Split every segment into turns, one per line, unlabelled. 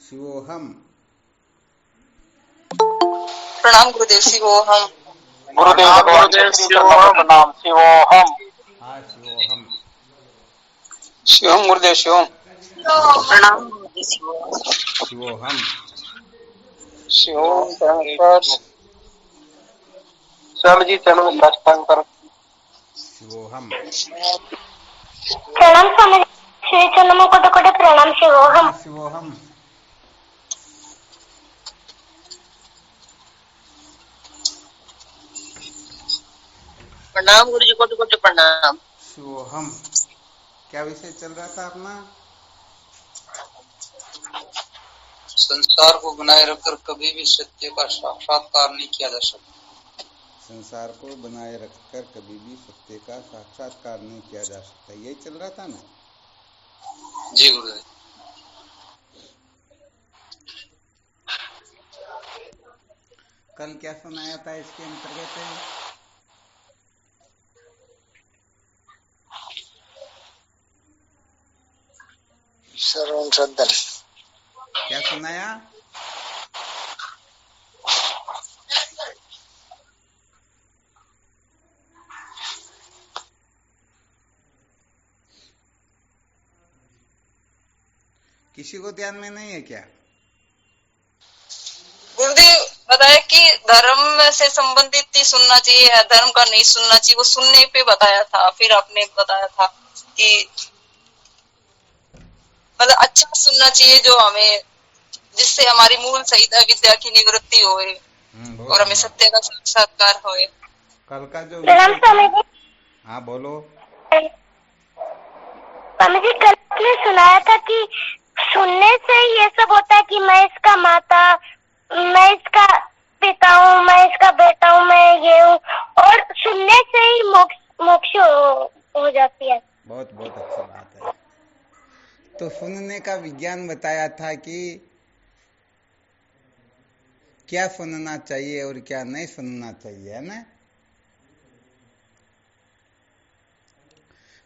शिवोहम।
प्रणाम गुरुदेव। शिवोहम।
गुरुदेव भगवान श्री चरणों में प्रणाम। शिवोहम।
हाँ शिवोहम।
शिवम गुरुदेव शिवम।
प्रणाम गुरुदेव। शिवोहम।
शिवोहम।
शिवम चल जी चलो सत्संग कर।
शिवोहम।
प्रणाम स्वामी श्री चंद्रमा कोटि कोटि प्रणाम शिवोहम।
हाँ शिवोहम।
प्रणाम गुरु जी। कोटि कोटि प्रणाम।
शिवोहम। क्या विषय चल रहा था अपना?
संसार को बनाए रखकर कभी भी सत्य का साक्षात्कार नहीं किया जा सकता।
संसार को बनाए रखकर कभी भी सत्य का साक्षात्कार नहीं किया जा सकता, यही चल रहा था ना?
जी गुरुदेव।
कल क्या सुनाया था इसके अंतर्गत?
श्रवण श्रद्धन।
क्या सुनाया? किसी को ध्यान में नहीं है क्या?
गुरुदेव बताया कि धर्म से संबंधित ही सुनना चाहिए, धर्म का नहीं सुनना चाहिए। वो सुनने पे बताया था। फिर आपने बताया था कि मतलब अच्छा सुनना चाहिए जो हमें, जिससे हमारी मूल सहित विद्या की निवृत्ति होए
बहुत
और हमें
बढ़िया।
सत्य का साक्षात्कार होए।
कल का जो
प्रणाम
विषय था।
स्वामी जी।
हाँ बोलो।
स्वामी जी कल आपने सुनाया था कि सुनने से ये सब होता है कि मैं इसका माता, मैं इसका पिता हूँ, मैं इसका बेटा हूँ, मैं ये हूँ, और सुनने से ही मोक्ष हो जाती है।
बहुत बहुत अच्छी बात है। तो सुनने का विज्ञान बताया था कि क्या सुनना चाहिए और क्या नहीं सुनना चाहिए, है ना?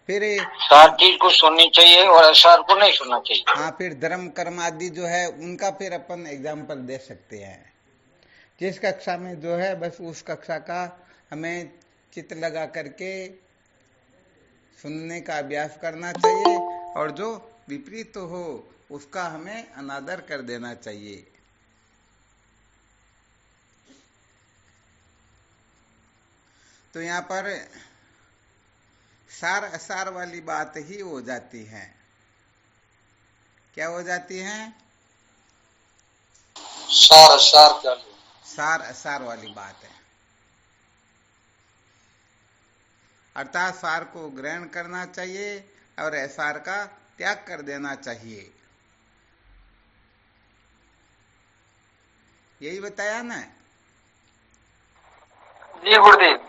फिर
सार चीज को सुननी चाहिए और असार को नहीं सुनना चाहिए।
हाँ, फिर धर्म कर्म आदि जो है उनका फिर अपन एग्जाम्पल दे सकते हैं। जिस कक्षा में जो है बस उस कक्षा का हमें चित्त लगा करके सुनने का अभ्यास करना चाहिए, और जो विपरीत हो उसका हमें अनादर कर देना चाहिए। तो यहाँ पर सार असार वाली बात ही हो जाती है। क्या हो जाती है?
सार असार क्या?
सार असार वाली बात है। अर्थात सार को ग्रहण करना चाहिए और असार का त्याग कर देना चाहिए। यही बताया ना?
जी गुरुदेव।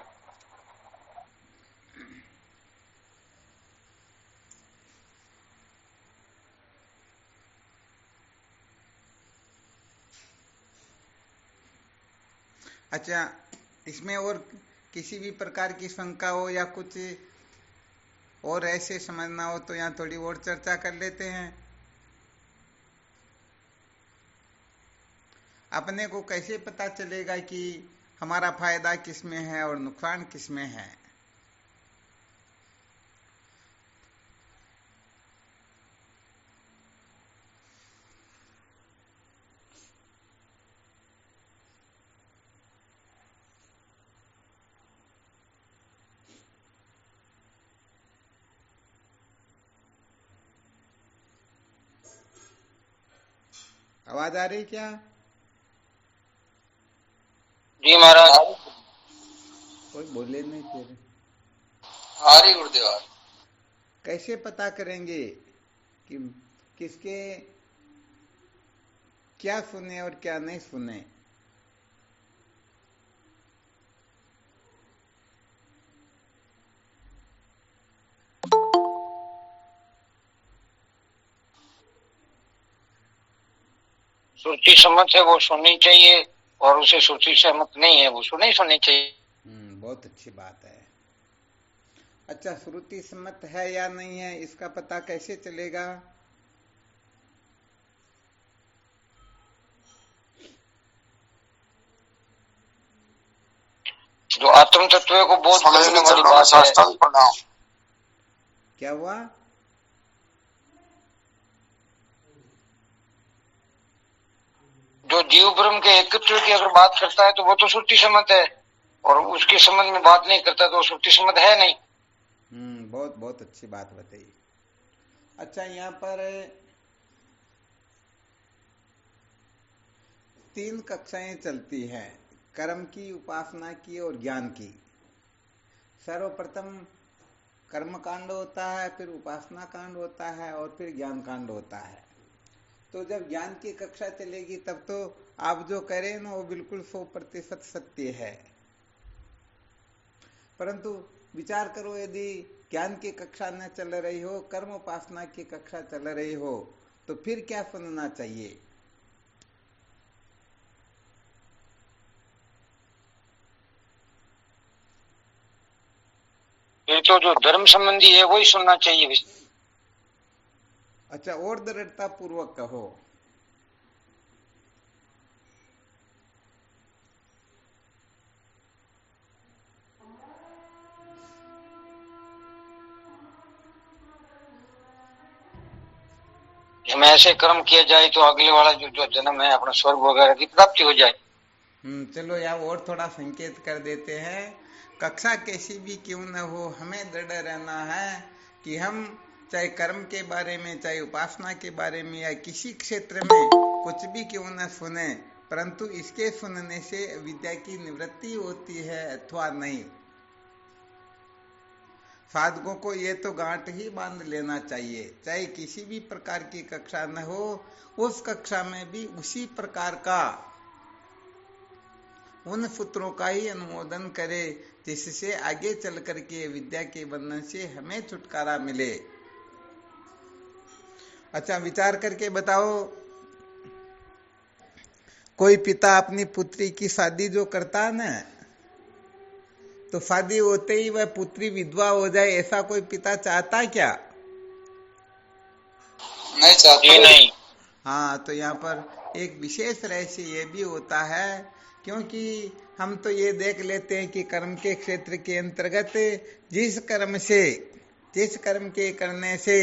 अच्छा, इसमें और किसी भी प्रकार की शंका हो या कुछ और ऐसे समझना हो तो यहाँ थोड़ी और चर्चा कर लेते हैं। अपने को कैसे पता चलेगा कि हमारा फायदा किस में है और नुकसान किस में है? आवाज आ रही क्या?
जी महाराज।
कोई बोले नहीं फिर।
आ रही गुरुदेव।
कैसे पता करेंगे कि किसके क्या सुने और क्या नहीं सुने?
श्रुति सम्मत है वो सुननी चाहिए, और उसे श्रुति सम्मत नहीं है वो नहीं सुननी चाहिए।
बहुत अच्छी बात है। अच्छा, श्रुति सम्मत है या नहीं है इसका पता कैसे चलेगा?
जो आत्म तत्व को बोध करने वाली बात है।
क्या हुआ?
जो जीव ब्रह्म के एकत्व की अगर बात करता है तो वो तो श्रुति सम्मत है, और उसके संबंध में बात नहीं करता तो श्रुति सम्मत है नहीं।
बहुत बहुत अच्छी बात बताई। अच्छा, यहाँ पर 3 कक्षाएं चलती हैं, कर्म की, उपासना की और ज्ञान की। सर्वप्रथम कर्म कांड होता है, फिर उपासना कांड होता है और फिर ज्ञान कांड होता है। तो जब ज्ञान की कक्षा चलेगी तब तो आप जो कह रहे हैं ना वो बिल्कुल 100% सत्य है। परंतु विचार करो, यदि ज्ञान की कक्षा न चल रही हो, कर्म उपासना की कक्षा चल रही हो, तो फिर क्या सुनना चाहिए?
तो जो धर्म संबंधी है वही सुनना चाहिए।
अच्छा, और दृढ़ता पूर्वक कहो।
हम ऐसे कर्म किया जाए तो अगले वाला जो जन्म है अपना स्वर्ग वगैरह की प्राप्ति हो जाए।
चलो यार और थोड़ा संकेत कर देते हैं। कक्षा कैसी भी क्यों न हो, हमें दृढ़ रहना है कि हम चाहे कर्म के बारे में, चाहे उपासना के बारे में या किसी क्षेत्र में कुछ भी क्यों न सुने, परंतु इसके सुनने से विद्या की निवृत्ति होती है अथवा नहीं। साधकों को ये तो गांठ ही बांध लेना चाहिए, चाहे किसी भी प्रकार की कक्षा न हो, उस कक्षा में भी उसी प्रकार का उन सूत्रों का ही अनुमोदन करे जिससे आगे चल करके विद्या के बंधन से हमें छुटकारा मिले। अच्छा, विचार करके बताओ, कोई पिता अपनी पुत्री की शादी जो करता है ना, तो शादी होते ही वह पुत्री विधवा हो जाए, ऐसा कोई पिता चाहता क्या?
नहीं चाहता। नहीं।
हाँ, तो यहाँ पर एक विशेष रहस्य ये भी होता है, क्योंकि हम तो ये देख लेते हैं कि कर्म के क्षेत्र के अंतर्गत जिस कर्म के करने से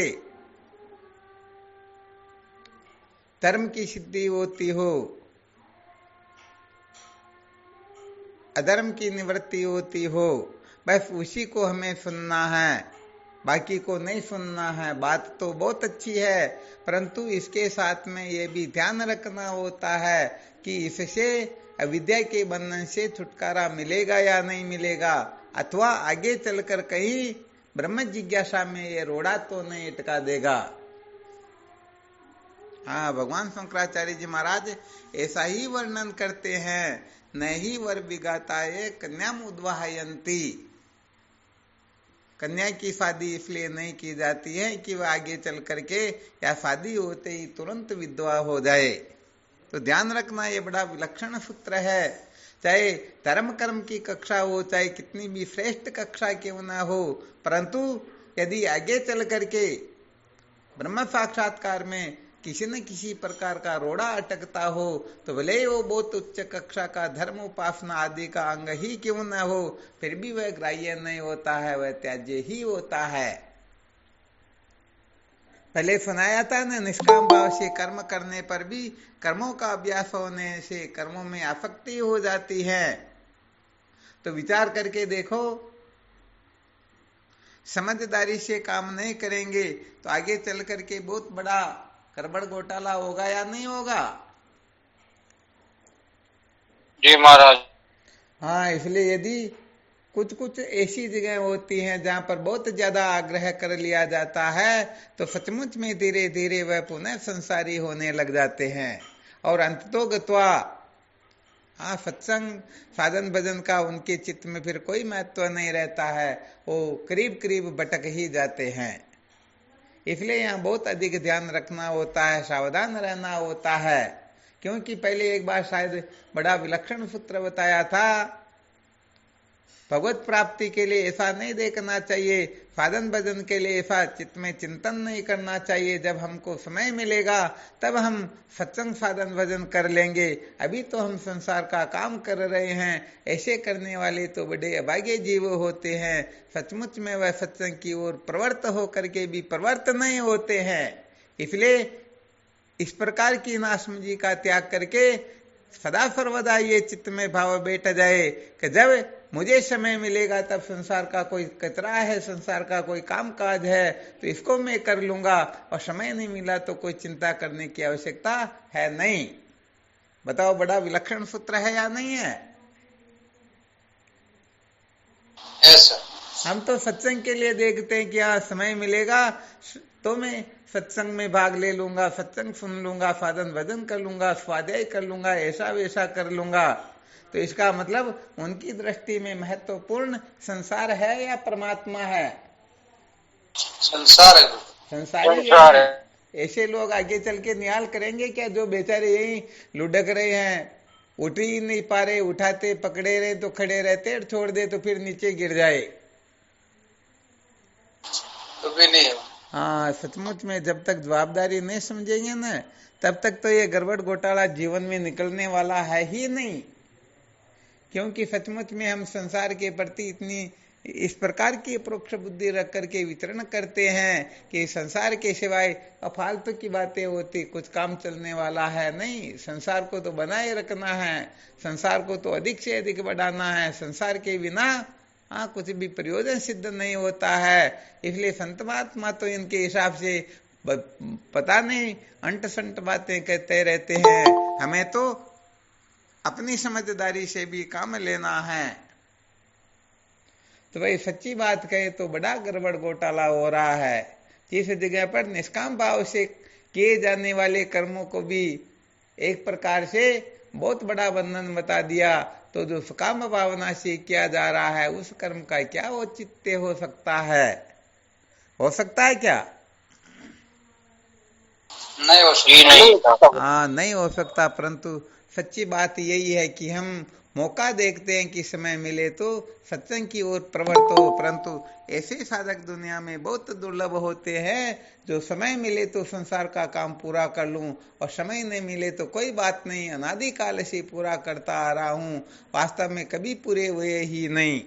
धर्म की सिद्धि होती हो, अधर्म की निवृत्ति होती हो, बस उसी को हमें सुनना है, बाकी को नहीं सुनना है। बात तो बहुत अच्छी है, परंतु इसके साथ में ये भी ध्यान रखना होता है कि इससे अविद्या के बंधन से छुटकारा मिलेगा या नहीं मिलेगा, अथवा आगे चलकर कहीं ब्रह्म जिज्ञासा में ये रोड़ा तो नहीं अटका देगा। हाँ, भगवान शंकराचार्य जी महाराज ऐसा ही वर्णन करते हैं, नहीं वर विगाताये कन्याम उद्वाहयंती। कन्या की शादी इसलिए नहीं की जाती है कि वह आगे चल करके या शादी होते ही तुरंत विधवा हो जाए। तो ध्यान रखना, ये बड़ा विलक्षण सूत्र है। चाहे धर्म कर्म की कक्षा हो, चाहे कितनी भी श्रेष्ठ कक्षा क्यों न हो, परंतु यदि आगे चल करके ब्रह्म साक्षात्कार में किसी न किसी प्रकार का रोड़ा अटकता हो, तो भले वो बहुत उच्च कक्षा का धर्म उपासना आदि का अंग ही क्यों न हो, फिर भी वह ग्राह्य नहीं होता है, वह त्याज्य ही होता है। पहले सुनाया था ना, निष्काम भाव से कर्म करने पर भी कर्मों का अभ्यास होने से कर्मों में आसक्ति हो जाती है। तो विचार करके देखो, समझदारी से काम नहीं करेंगे तो आगे चल करके बहुत बड़ा गड़बड़ घोटाला होगा या नहीं होगा?
जी महाराज।
हाँ, इसलिए यदि कुछ ऐसी जगह होती हैं जहां पर बहुत ज्यादा आग्रह कर लिया जाता है, तो सचमुच में धीरे धीरे वह पुनः संसारी होने लग जाते हैं, और अंततो गत्वा हाँ, सत्संग साधन भजन का उनके चित्त में फिर कोई महत्व नहीं रहता है, वो करीब करीब भटक ही जाते हैं। इसलिए यहाँ बहुत अधिक ध्यान रखना होता है, सावधान रहना होता है, क्योंकि पहले एक बार शायद बड़ा विलक्षण सूत्र बताया था भगवत प्राप्ति के लिए ऐसा नहीं देखना चाहिए, साधन भजन के लिए ऐसा चित्त में चिंतन नहीं करना चाहिए। जब हमको समय मिलेगा तब हम सत्संग साधन भजन कर लेंगे, अभी तो हम संसार का काम कर रहे हैं। ऐसे करने वाले तो बड़े अभागे जीव होते हैं। सचमुच में वह सत्संग की ओर प्रवृत्त होकर के भी प्रवृत्त नहीं होते हैं। इसलिए इस प्रकार की नासमझी का त्याग करके सदा सर्वदा ये चित्त में भाव बैठ जाए कि जब मुझे समय मिलेगा तब संसार का कोई कचरा है, संसार का कोई काम काज है तो इसको मैं कर लूंगा, और समय नहीं मिला तो कोई चिंता करने की आवश्यकता है नहीं। बताओ, बड़ा विलक्षण सूत्र है या नहीं है? हम तो सत्संग के लिए देखते हैं कि हाँ समय मिलेगा तो मैं सत्संग में भाग ले लूंगा, सत्संग सुन लूंगा, साधन भजन कर लूंगा, स्वाध्याय कर लूंगा, ऐसा वैसा कर लूंगा। तो इसका मतलब उनकी दृष्टि में महत्वपूर्ण संसार है या परमात्मा है?
संसार है,
संसारी है। ऐसे लोग आगे चल के निहाल करेंगे क्या जो बेचारे यही लुढ़क रहे हैं, उठ ही नहीं पा रहे, उठाते पकड़े रहे तो खड़े रहते, छोड़ दे तो फिर नीचे गिर जाए,
तो भी नहीं।
हाँ, सचमुच में जब तक जवाबदारी नहीं समझेंगे ना तब तक तो ये गड़बड़ घोटाला जीवन में निकलने वाला है ही नहीं। क्योंकि सचमुच में हम संसार के प्रति इतनी इस प्रकार की अप्रोक्ष बुद्धि रख करके विचरण करते हैं कि संसार के सिवाय फालतू की बातें होती, कुछ काम चलने वाला है नहीं। संसार को तो बनाए रखना है, संसार को तो अधिक से अधिक बढ़ाना है। संसार के बिना कुछ भी प्रयोजन सिद्ध नहीं होता है। इसलिए संत महात्मा तो इनके हिसाब से पता नहीं अंट संट बातें कहते रहते हैं। हमें तो अपनी समझदारी से भी काम लेना है। तो भाई सच्ची बात कहे तो बड़ा गड़बड़ घोटाला हो रहा है। जिस जगह पर निष्काम भाव से किए जाने वाले कर्मों को भी एक प्रकार से बहुत बड़ा बंधन बता दिया, तो जो सकाम भावना से किया जा रहा है उस कर्म का क्या औचित्य हो सकता है? हो सकता है क्या?
नहीं हो सकता।
हाँ, नहीं हो सकता। परंतु सच्ची बात यही है कि हम मौका देखते हैं कि समय मिले तो सत्संग की ओर प्रवृत्त हो, परंतु ऐसे साधक दुनिया में बहुत दुर्लभ होते हैं जो समय मिले तो संसार का काम पूरा कर लूं, और समय नहीं मिले तो कोई बात नहीं, अनादिकाल से पूरा करता आ रहा हूं, वास्तव में कभी पूरे हुए ही नहीं।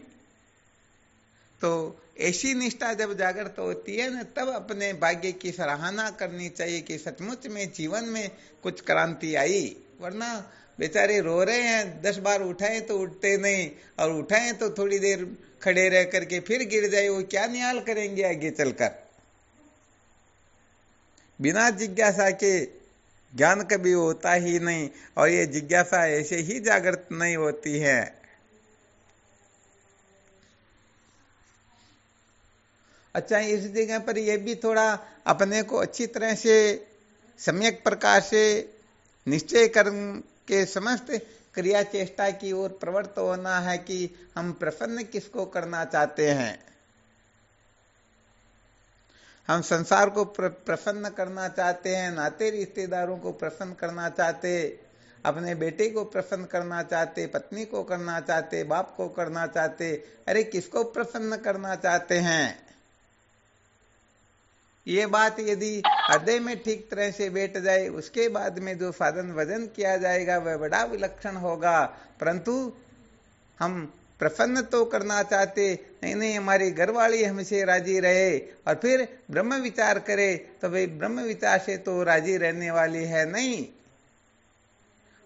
तो ऐसी निष्ठा जब जागृत होती है ना, तब अपने भाग्य की सराहना करनी चाहिए कि सचमुच में जीवन में कुछ क्रांति आई। वरना बेचारे रो रहे हैं, 10 बार उठाएं तो उठते नहीं, और उठाएं तो थोड़ी देर खड़े रह करके फिर गिर जाए, वो क्या निहाल करेंगे आगे चलकर? बिना जिज्ञासा के ज्ञान कभी होता ही नहीं, और ये जिज्ञासा ऐसे ही जागृत नहीं होती है। अच्छा, इस जगह पर यह भी थोड़ा अपने को अच्छी तरह से सम्यक प्रकार से निश्चय कर के समस्त क्रिया चेष्टा की ओर प्रवृत्त होना है कि हम प्रसन्न किसको करना चाहते हैं। हम संसार को प्रसन्न करना चाहते हैं, नाते रिश्तेदारों को प्रसन्न करना चाहते, अपने बेटे को प्रसन्न करना चाहते, पत्नी को करना चाहते, बाप को करना चाहते। अरे किसको प्रसन्न करना चाहते हैं? ये बात यदि हृदय में ठीक तरह से बैठ जाए, उसके बाद में जो साधन भजन किया जाएगा वह बड़ा विलक्षण होगा। परंतु हम प्रसन्न तो करना चाहते नहीं, हमारी घरवाली हमसे राजी रहे, और फिर ब्रह्म विचार करे तो भाई ब्रह्म विचार से तो राजी रहने वाली है नहीं।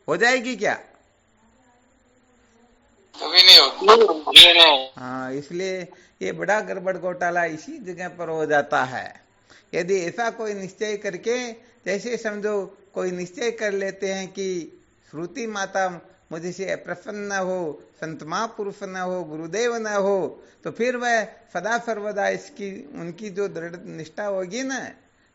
हो जाएगी क्या?
कभी नहीं होगी।
हाँ, इसलिए ये बड़ा गड़बड़ घोटाला इसी जगह पर हो जाता है। यदि ऐसा कोई निश्चय करके, जैसे समझो कोई निश्चय कर लेते हैं कि श्रुति माता मुझसे अप्रसन्न न हो, संत महापुरुष न हो, गुरुदेव न हो, तो फिर वह सदा सर्वदा इसकी उनकी जो दृढ़ निष्ठा होगी ना,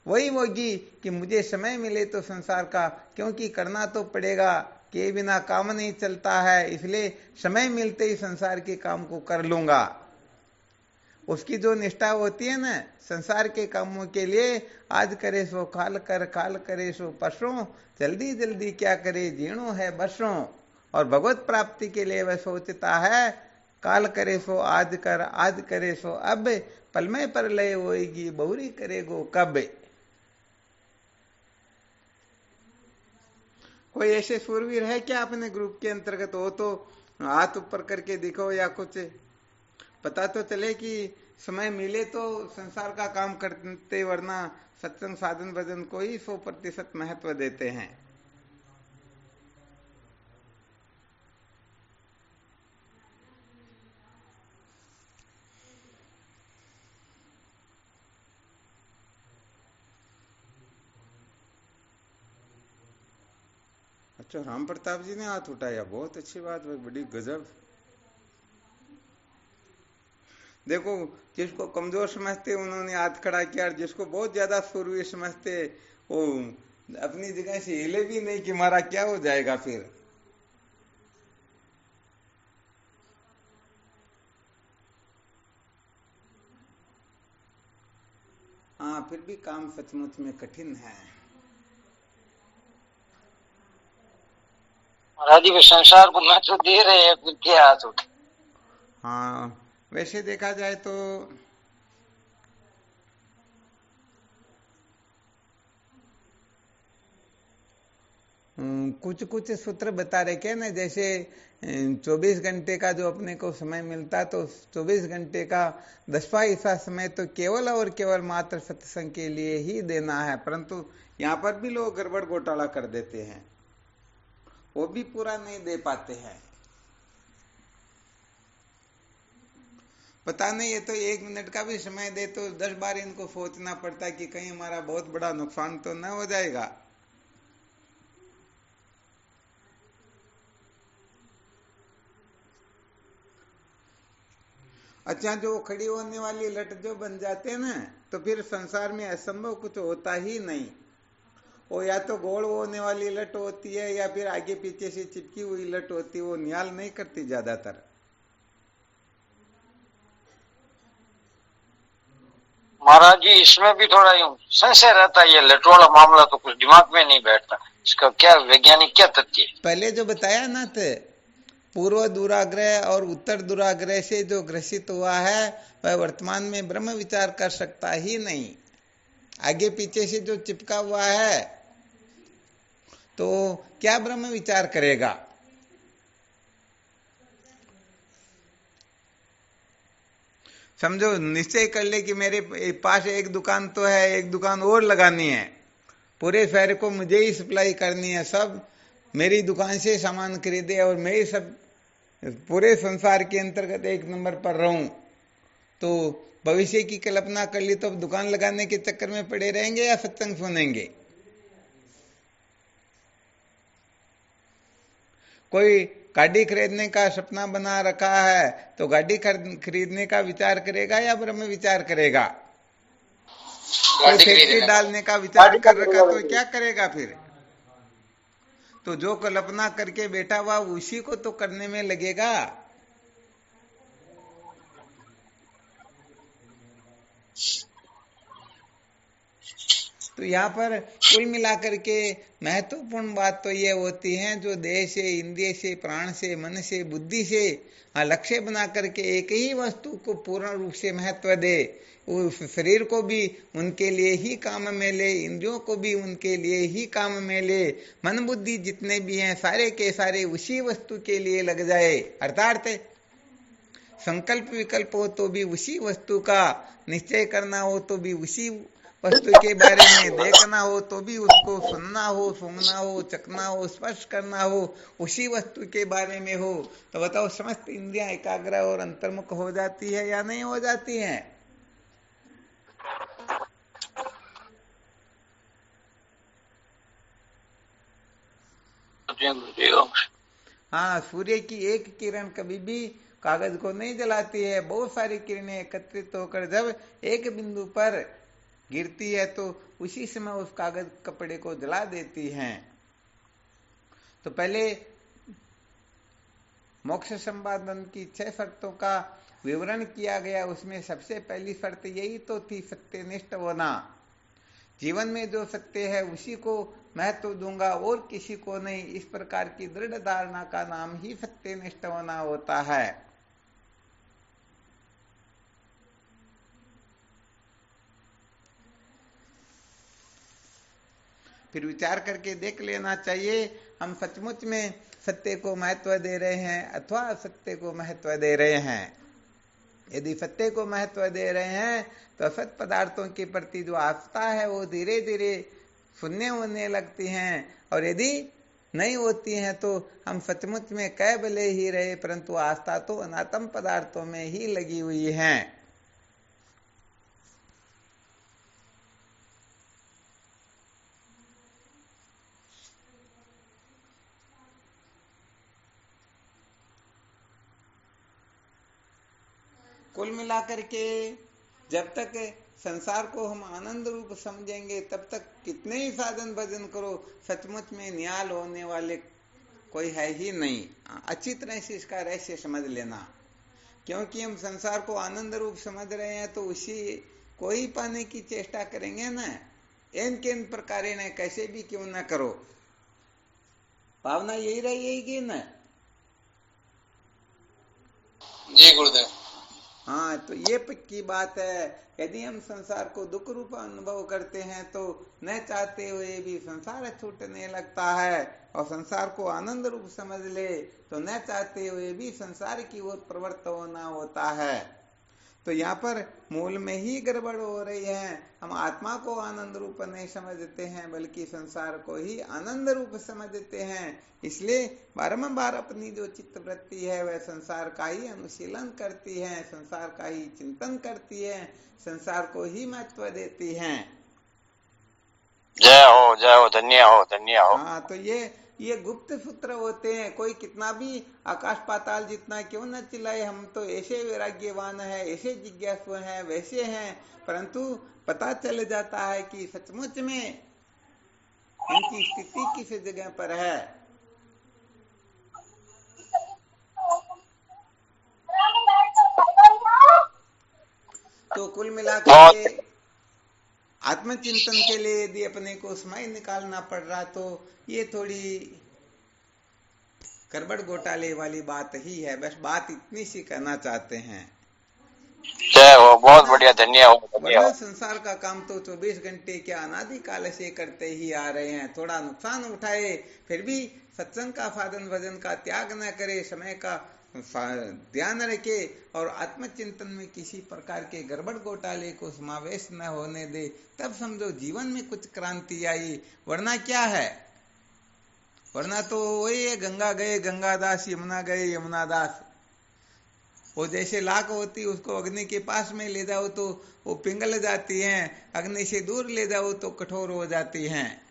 वही होगी कि मुझे समय मिले तो संसार का, क्योंकि करना तो पड़ेगा, के बिना काम नहीं चलता है, इसलिए समय मिलते ही संसार के काम को कर लूंगा। उसकी जो निष्ठा होती है ना, संसार के कामों के लिए आज करे सो काल कर, काल करे सो परसों, जल्दी जल्दी क्या करे जीणो है बरसों। और भगवत प्राप्ति के लिए वह सोचता है काल करे सो आज कर, आज करे सो अब, पल में प्रलय होएगी, बहुरी करेगो कब। कोई ऐसे सूरवीर है क्या अपने ग्रुप के अंतर्गत? हो तो हाथ ऊपर करके दिखो, या कुछ पता तो चले कि समय मिले तो संसार का काम करते, वरना सत्संग साधन भजन को ही 100% महत्व देते हैं। अच्छा, राम प्रताप जी ने हाथ उठाया, बहुत अच्छी बात है, बड़ी गजब। देखो, जिसको कमजोर समझते उन्होंने हाथ खड़ा किया, और जिसको बहुत ज्यादा सूरवीर समझते वो अपनी जगह से हिले भी नहीं कि हमारा क्या हो जाएगा फिर। हाँ, फिर भी काम सचमुच में कठिन है।
महाराज जी संसार को महत्व दे रहे हैं, क्या हाथ उठे।
हाँ, वैसे देखा जाए तो कुछ कुछ सूत्र बता रहे क्या ना, जैसे 24 घंटे का जो अपने को समय मिलता, तो 24 घंटे का 10वां हिस्सा समय तो केवल और केवल मात्र सत्संग के लिए ही देना है। परंतु यहाँ पर भी लोग गड़बड़ घोटाला कर देते हैं, वो भी पूरा नहीं दे पाते हैं। पता नहीं, ये तो 1 मिनट का भी समय दे तो 10 बार इनको सोचना पड़ता है कि कहीं हमारा बहुत बड़ा नुकसान तो न हो जाएगा। अच्छा, जो खड़ी होने वाली लट जो बन जाते हैं ना, तो फिर संसार में असंभव कुछ होता ही नहीं। वो या तो गोल होने वाली लट होती है, या फिर आगे पीछे से चिपकी हुई लट होती है, वो न्याल नहीं करती ज्यादातर।
महाराज जी इसमें भी थोड़ा यूं संशय रहता है, ये लट वाला मामला तो कुछ दिमाग में नहीं बैठता, इसका क्या वैज्ञानिक क्या तथ्य है?
पहले जो बताया ना, थे पूर्व दुराग्रह और उत्तर दुराग्रह से जो ग्रसित हुआ है, वह वर्तमान में ब्रह्म विचार कर सकता ही नहीं। आगे पीछे से जो चिपका हुआ है, तो क्या ब्रह्म विचार करेगा? समझो, निश्चय कर ले कि मेरे पास एक दुकान तो है, एक दुकान और लगानी है, पूरे शहर को मुझे ही सप्लाई करनी है, सब मेरी दुकान से सामान खरीदे और मैं ही सब पूरे संसार के अंतर्गत 1 नंबर पर रहूं। तो भविष्य की कल्पना कर ली तो अब दुकान लगाने के चक्कर में पड़े रहेंगे या सत्संग सुनेंगे? कोई गाड़ी खरीदने का सपना बना रखा है, तो गाड़ी खरीदने का विचार करेगा या ब्रह्म विचार करेगा? कोई फैक्ट्री डालने का विचार कर रखा, तो क्या करेगा फिर? तो जो कल्पना करके बैठा हुआ उसी को तो करने में लगेगा। तो यहाँ पर कुल मिलाकर के महत्वपूर्ण बात तो ये होती है, जो देह से, इंद्रिय से, प्राण से, मन से, बुद्धि से लक्ष्य बना करके एक ही वस्तु को पूर्ण रूप से महत्व दे, उस शरीर को भी उनके लिए ही काम में ले, इंद्रियों को भी उनके लिए ही काम में ले, मन बुद्धि जितने भी हैं सारे के सारे उसी वस्तु के लिए लग जाए। अर्थात संकल्प विकल्प हो तो भी उसी वस्तु का, निश्चय करना हो तो भी उसी वस्तु के बारे में, देखना हो तो भी उसको, सुनना हो, सूंघना हो, चखना हो, स्पर्श करना हो, उसी वस्तु के बारे में हो। तो बताओ, समस्त इंद्रियां एकाग्र और अंतर्मुख हो जाती है या नहीं हो जाती हैं? हाँ, सूर्य की एक किरण कभी भी कागज को नहीं जलाती है। बहुत सारी किरणें एकत्रित होकर जब एक बिंदु पर गिरती है तो उसी समय उस कागज कपड़े को जला देती हैं। तो पहले मोक्ष संपादन की 6 शर्तों का विवरण किया गया, उसमें सबसे पहली शर्त यही तो थी, सत्यनिष्ठ होना। जीवन में जो सत्य है उसी को महत्व दूंगा और किसी को नहीं, इस प्रकार की दृढ़ धारणा का नाम ही सत्यनिष्ठ होना होता है। फिर विचार करके देख लेना चाहिए हम सचमुच में सत्य को महत्व दे रहे हैं अथवा असत्य को महत्व दे रहे हैं। यदि सत्य को महत्व दे रहे हैं तो असत पदार्थों के प्रति जो आस्था है वो धीरे धीरे शून्य होने लगती हैं, और यदि नहीं होती हैं तो हम सचमुच में कह भले ही रहे परंतु आस्था तो अनात्म पदार्थों में ही लगी हुई है। कुल मिलाकर के जब तक संसार को हम आनंद रूप समझेंगे तब तक कितने ही साधन भजन करो, सचमुच में निहाल होने वाले कोई है ही नहीं। अच्छी तरह से इसका रहस्य समझ लेना, क्योंकि हम संसार को आनंद रूप समझ रहे हैं तो उसी को ही पाने की चेष्टा करेंगे ना, इन किन प्रकार ने कैसे भी क्यों ना करो, भावना यही रहेगी ना।
जी गुरुदेव।
हाँ, तो ये पक्की बात है, यदि हम संसार को दुख रूप अनुभव करते हैं तो न चाहते हुए भी संसार छूटने लगता है, और संसार को आनंद रूप समझ ले तो न चाहते हुए भी संसार की ओर प्रवृत्त होना होता है। तो यहाँ पर मूल में ही गड़बड़ हो रही है, हम आत्मा को आनंद रूप नहीं समझते हैं बल्कि संसार को ही आनंद रूप समझते हैं। इसलिए बारंबार अपनी जो चित्त वृत्ति है वह संसार का ही अनुशीलन करती है, संसार का ही चिंतन करती है, संसार को ही महत्व देती है।
जय हो, धन्य हो, धन्य हो।
हाँ, तो ये गुप्त सूत्र होते हैं, कोई कितना भी आकाश पाताल जितना क्यों न चिल्लाए, हम तो ऐसे वैराग्यवान है, ऐसे जिज्ञासु हैं, वैसे हैं, परंतु पता चल जाता है कि सचमुच में इनकी स्थिति किस जगह पर है। तो कुल मिलाकर के आत्मचिंतन के लिए यदि अपने को समय निकालना पड़ रहा तो ये थोड़ी गड़बड़ घोटाले वाली बात ही है, बस बात इतनी सी करना चाहते हैं।
जय हो, बहुत बढ़िया, धन्य हो, धन्य हो।
वरना संसार का काम तो 24 घंटे के अनादि काल से करते ही आ रहे हैं, थोड़ा नुकसान उठाए फिर भी सत्संग का साधन भजन का त्याग न करे, समय का ध्यान रखे और आत्मचिंतन में किसी प्रकार के गड़बड़ घोटाले को समावेश न होने दे, तब समझो जीवन में कुछ क्रांति आई। वरना क्या है, वरना तो वही है, गंगा गए गंगादास, यमुना गए यमुनादास। वो जैसे लाख होती उसको अग्नि के पास में ले जाओ तो वो पिघल जाती हैं, अग्नि से दूर ले जाओ तो कठोर हो जाती हैं।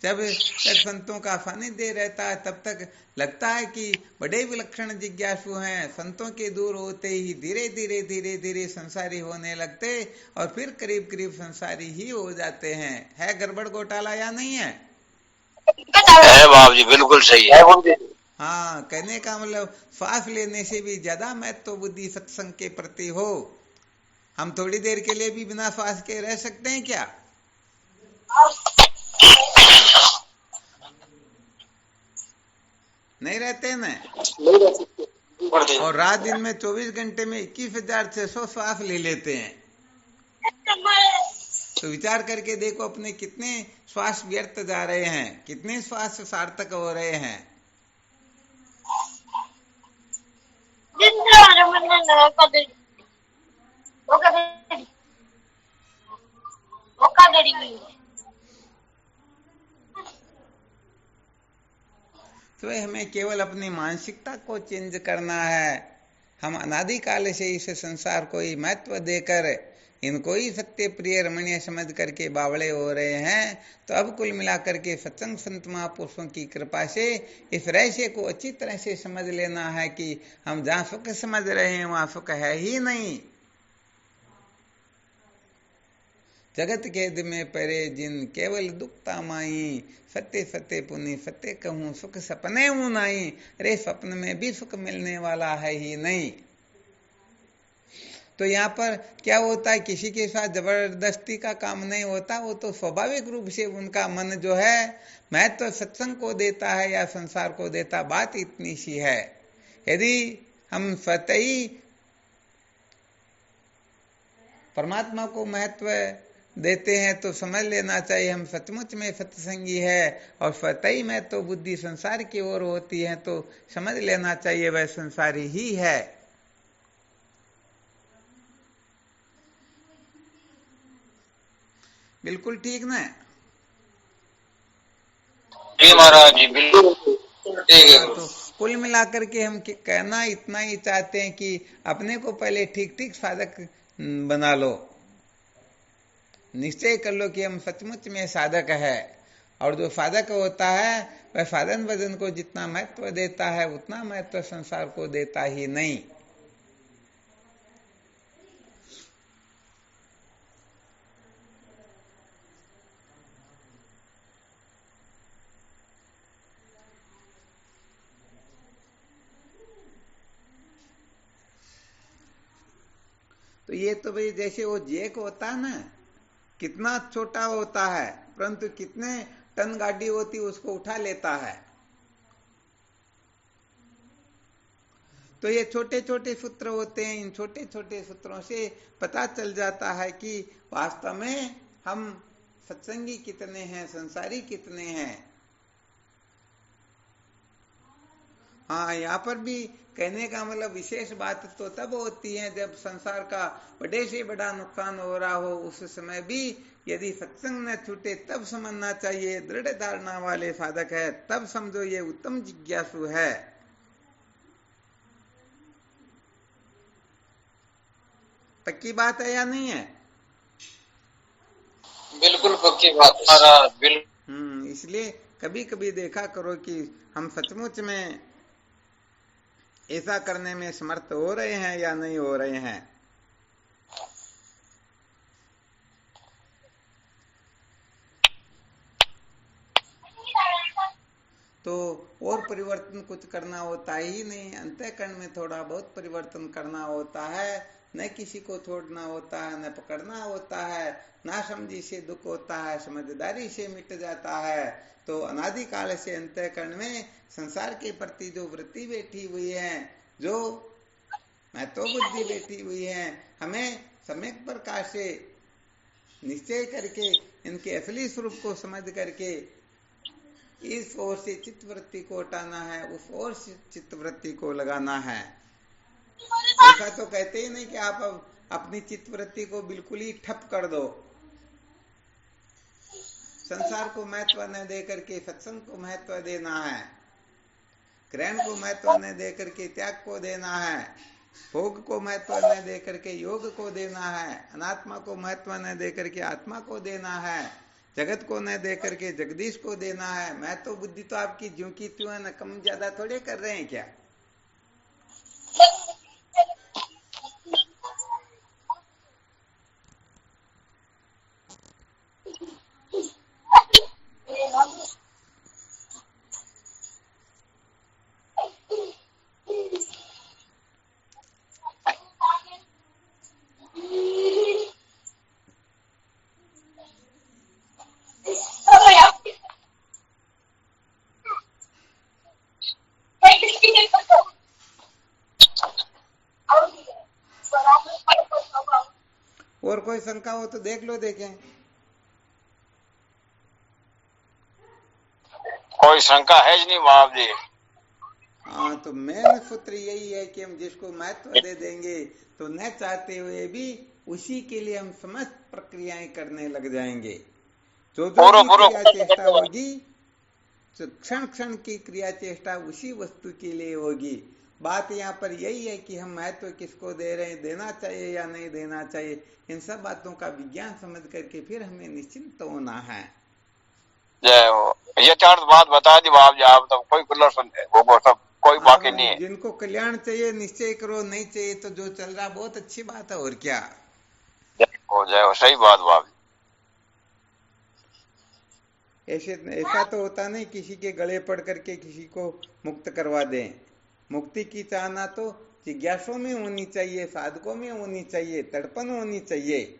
जब तक संतों का सानिध्य रहता है तब तक लगता है कि बड़े विलक्षण जिज्ञासु हैं, संतों के दूर होते ही धीरे धीरे धीरे धीरे संसारी होने लगते और फिर करीब करीब संसारी ही हो जाते हैं। है गड़बड़ घोटाला या नहीं है?
है बाबू जी, बिल्कुल सही है।
हाँ, कहने का मतलब श्वास लेने से भी ज्यादा महत्व बुद्धि सत्संग के प्रति हो। हम थोड़ी देर के लिए भी बिना श्वास के रह सकते हैं क्या? नहीं रहते ना। और रात दिन में 24 घंटे में 21,600 श्वास ले लेते हैं। तो विचार करके देखो अपने कितने श्वास व्यर्थ जा रहे हैं, कितने श्वास सार्थक हो रहे हैं। तो हमें केवल अपनी मानसिकता को चेंज करना है। हम अनादिकाल से इस संसार को ही महत्व देकर इनको ही सत्य प्रिय रमणीय समझ करके बावड़े हो रहे हैं। तो अब कुल मिलाकर के सत्संग संत महापुरुषों की कृपा से इस रहस्य को अच्छी तरह से समझ लेना है कि हम जहाँ सुख समझ रहे हैं वहाँ सुख है ही नहीं। जगत खेद में परे जिन केवल दुखता माई, सत्य सत्य पुनि सत्य कहूँ सुख सपने हूँ नहीं। अरे स्वप्न में भी सुख मिलने वाला है ही नहीं। तो यहाँ पर क्या होता है, किसी के साथ जबरदस्ती का काम नहीं होता, वो तो स्वाभाविक रूप से उनका मन जो है महत्व सत्संग को देता है या संसार को देता। बात इतनी सी है, यदि हम स्वतः ही परमात्मा को महत्व देते हैं तो समझ लेना चाहिए हम सचमुच में सत्संगी है, और स्वतः में तो बुद्धि संसार की ओर होती है तो समझ लेना चाहिए वह संसारी ही है। बिल्कुल ठीक ना?
जी महाराज जी, बिल्कुल ठीक है।
तो कुल मिलाकर के हम कहना इतना ही चाहते हैं कि अपने को पहले ठीक ठीक साधक बना लो, निश्चय कर लो कि हम सचमुच में साधक है। और जो साधक होता है वह साधन भजन को जितना महत्व देता है उतना महत्व संसार को देता ही नहीं। तो ये तो भाई जैसे वो जेक होता है ना, कितना छोटा होता है परंतु कितने टन गाड़ी होती उसको उठा लेता है। तो ये छोटे छोटे सूत्र होते हैं, इन छोटे छोटे सूत्रों से पता चल जाता है कि वास्तव में हम सत्संगी कितने हैं, संसारी कितने हैं। हाँ, यहाँ पर भी कहने का मतलब विशेष बात तो तब होती है जब संसार का बड़े से बड़ा नुकसान हो रहा हो, उस समय भी यदि सत्संग न छूटे तब समझना चाहिए दृढ़ धारणा वाले साधक है, तब समझो ये उत्तम जिज्ञासु है। पक्की बात है या नहीं है?
बिल्कुल पक्की बात है।
इसलिए कभी कभी देखा करो कि हम सचमुच में ऐसा करने में समर्थ हो रहे हैं या नहीं हो रहे हैं। तो और परिवर्तन कुछ करना होता ही नहीं, अंतःकरण में थोड़ा बहुत परिवर्तन करना होता है, न किसी को छोड़ना होता है, न पकड़ना होता है, ना समझी से दुख होता है, समझदारी से मिट जाता है। तो अनादिकाल से अंतःकरण में संसार के प्रति जो वृत्ति बैठी हुई है, जो महत्व बुद्धि बैठी हुई है, हमें सम्यक प्रकार से निश्चय करके इनके असली स्वरूप को समझ करके इस ओर से चित्तवृत्ति को हटाना है, उस ओर से चित्तवृत्ति को लगाना है। ऐसा तो कहते ही नहीं कि आप अपनी चित्तवृत्ति को बिल्कुल ही ठप कर दो, संसार को महत्व न दे करके सत्संग को महत्व देना है, ग्रहण को महत्व न दे करके त्याग को देना है, भोग को महत्व न दे करके योग को देना है, अनात्मा को महत्व न दे करके आत्मा को देना है, जगत को न दे करके जगदीश को देना है। मैं तो बुद्धि तो आपकी ज्यों की त्यों है, न कम ज्यादा थोड़े कर रहे हैं क्या? और कोई शंका हो तो देख लो, देखें।
कोई शंका है नहीं महाराज जी।
हाँ, तो मेन सूत्र यही है कि हम जिसको महत्व दे देंगे तो न चाहते हुए भी उसी के लिए हम समस्त प्रक्रियाएं करने लग जाएंगे। जो क्रिया चेष्टा होगी, क्षण क्षण की क्रिया चेष्टा उसी वस्तु के लिए होगी। बात यहाँ पर यही है कि हम महत्व किसको दे रहे हैं, देना चाहिए या नहीं देना चाहिए, इन सब बातों का विज्ञान समझ करके फिर हमें निश्चिंत होना है।
जय हो, ये चार बात बता दी बाप जी, आप तो कोई वो सब कोई बाकी नहीं है।
जिनको कल्याण चाहिए निश्चय करो, नहीं चाहिए तो जो चल रहा बहुत अच्छी बात है, और क्या।
जय हो, सही बात बाप जी।
ऐसा तो होता नहीं किसी के गले पड़ करके किसी को मुक्त करवा दें। मुक्ति की चाहना तो जिज्ञासों में होनी चाहिए, साधकों में होनी चाहिए, तड़पन होनी चाहिए।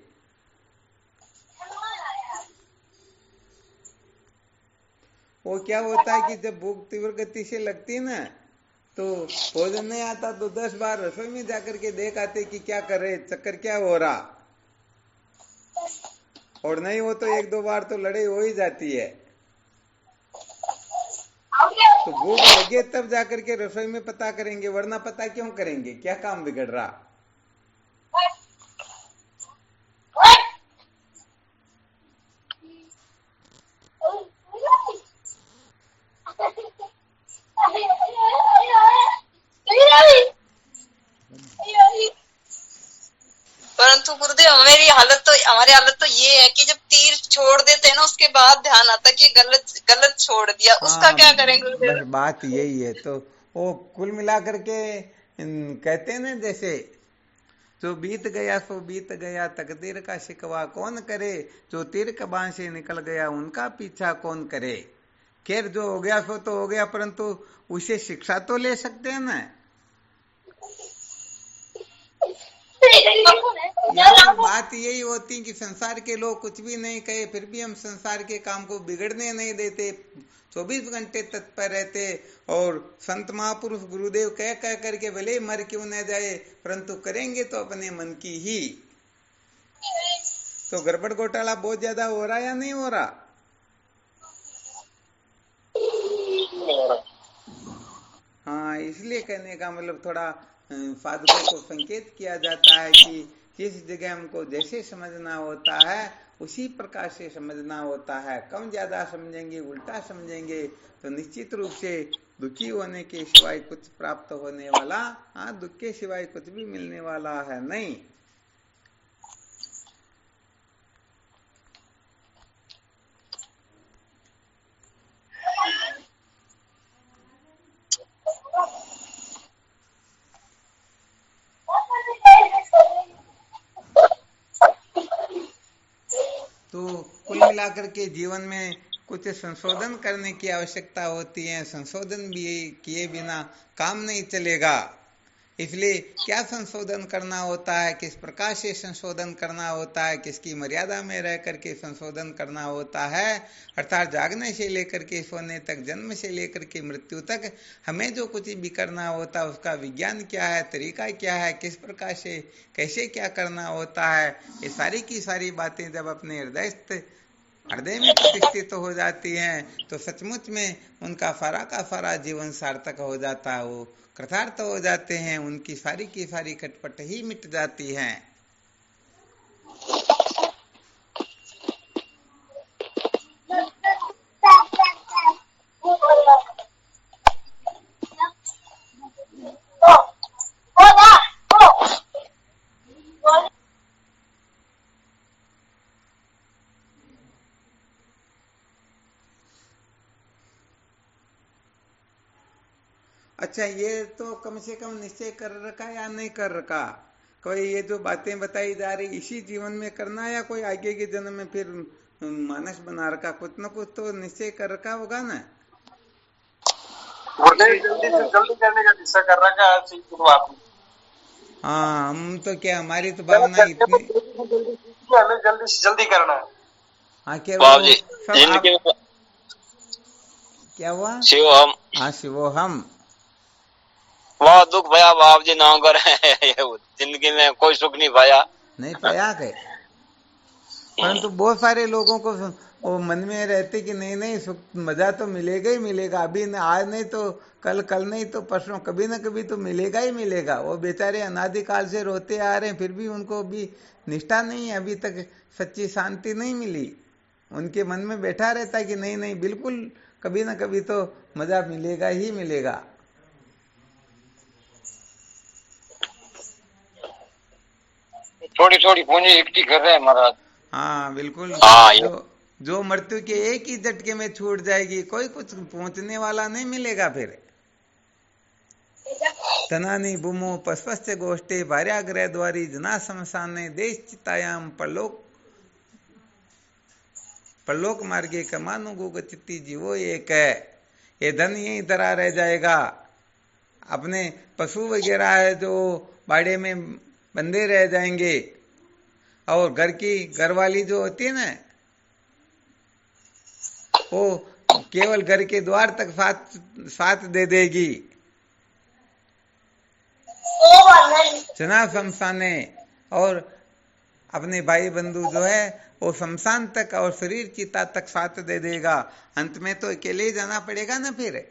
वो क्या होता है कि जब भूख तीव्र गति से लगती है ना, तो भोजन नहीं आता तो 10 बार रसोई में जाकर के देख आते कि क्या कर रहे, चक्कर क्या हो रहा। और नहीं हो तो 1-2 बार तो लड़ाई हो ही जाती है। तो भूख लगे तब जाकर के रसोई में पता करेंगे, वरना पता क्यों करेंगे? क्या काम बिगड़ रहा?
परंतु गुरुदेव हमारी हालत तो ये है कि जब तीर छोड़ देते हैं ना, उसके बाद ध्यान आता है कि गलत छोड़ दिया, उसका क्या करें गुरुदेव?
बस बात यही है। तो वो कुल मिलाकर के कहते हैं ना, जैसे जो बीत गया सो बीत गया, तकदीर का शिकवा कौन करे, जो तीर कबान से निकल गया उनका पीछा कौन करे। खैर जो हो गया सो तो हो गया, परंतु उसे शिक्षा तो ले सकते हैं ना। यहाँ बात यही होती कि संसार के लोग कुछ भी नहीं कहे, फिर भी हम संसार के काम को बिगड़ने नहीं देते, 24 घंटे तत्पर रहते। और संत महापुरुष गुरुदेव कह करके भले मर क्यों न जाए, परंतु करेंगे तो अपने मन की ही। तो गड़बड़ घोटाला बहुत ज्यादा हो रहा या नहीं हो रहा? हाँ, इसलिए कहने का मतलब थोड़ा साधकों को संकेत किया जाता है कि जिस जगह हमको जैसे समझना होता है उसी प्रकार से समझना होता है। कम ज्यादा समझेंगे, उल्टा समझेंगे तो निश्चित रूप से दुखी होने के सिवाय कुछ प्राप्त होने वाला, दुख के सिवाय कुछ भी मिलने वाला है नहीं। तो कुल मिलाकर के जीवन में कुछ संशोधन करने की आवश्यकता होती है। संशोधन भी किए बिना काम नहीं चलेगा। इसलिए क्या संशोधन करना होता है, किस प्रकार से संशोधन करना होता है, किसकी मर्यादा में रह करके संशोधन करना होता है, अर्थात जागने से लेकर के सोने तक, जन्म से लेकर के मृत्यु तक हमें जो कुछ भी करना होता है उसका विज्ञान क्या है, तरीका क्या है, किस प्रकार से कैसे क्या करना होता है, ये सारी की सारी बातें जब अपने हृदय में प्रतिष्ठित हो जाती हैं तो सचमुच में उनका सारा का सारा जीवन सार्थक हो जाता है, वो कृतार्थ हो जाते हैं, उनकी सारी की सारी खटपट ही मिट जाती हैं। अच्छा, ये तो कम से कम निश्चय कर रखा या नहीं कर रखा? कोई ये जो बातें बताई जा रही इसी जीवन में करना या कोई आगे के जन्म में फिर मानस बना रखा? कुछ न कुछ तो निश्चय कर रखा होगा ना।
जल्दी करने का निश्चय कर रखा है।
हाँ, हम तो क्या, हमारी तो भावना इतनी
हमें जल्दी से जल्दी करना है।
हाँ, क्या हुआ?
शिवोहम।
हाँ, शिवोहम।
वह दुख भया बाप जी ना कर जिंदगी में कोई सुख नहीं पाया
के। परंतु बहुत सारे लोगों को वो मन में रहते कि नहीं सुख मजा तो मिलेगा ही मिलेगा, अभी आज नहीं तो कल नहीं तो परसों कभी ना कभी तो मिलेगा ही मिलेगा। वो बेचारे अनादिकाल से रोते आ रहे हैं, फिर भी उनको भी निष्ठा नहीं है, अभी तक सच्ची शांति नहीं मिली। उनके मन में बैठा रहता है कि नहीं बिल्कुल कभी ना कभी तो मजा मिलेगा ही मिलेगा।
थोड़ी थोड़ी पूंजी इकट्ठी कर रहे हैं महाराज।
हाँ बिल्कुल।
हाँ,
जो मृत्यु के एक ही झटके में छूट जाएगी, कोई कुछ पहुंचने वाला नहीं मिलेगा फिर। तनानी बुमो पस्पश्च गोष्ठे भार्याग्रह द्वारी जना शमशाने देश चितायाम परलोक मार्गे कमानु गुगचित्ती जीवो एक है। ये धन यही तरह रह जाएगा। अपने पशु वगैरह है जो बाड़े में बंधे रह जाएंगे, और घर वाली जो होती है ना, वो केवल घर के द्वार तक साथ दे देगी। जना शमशाने, और अपने भाई बंधु जो है वो शमशान तक और शरीर चिता तक साथ दे देगा, अंत में तो अकेले ही जाना पड़ेगा ना फिर।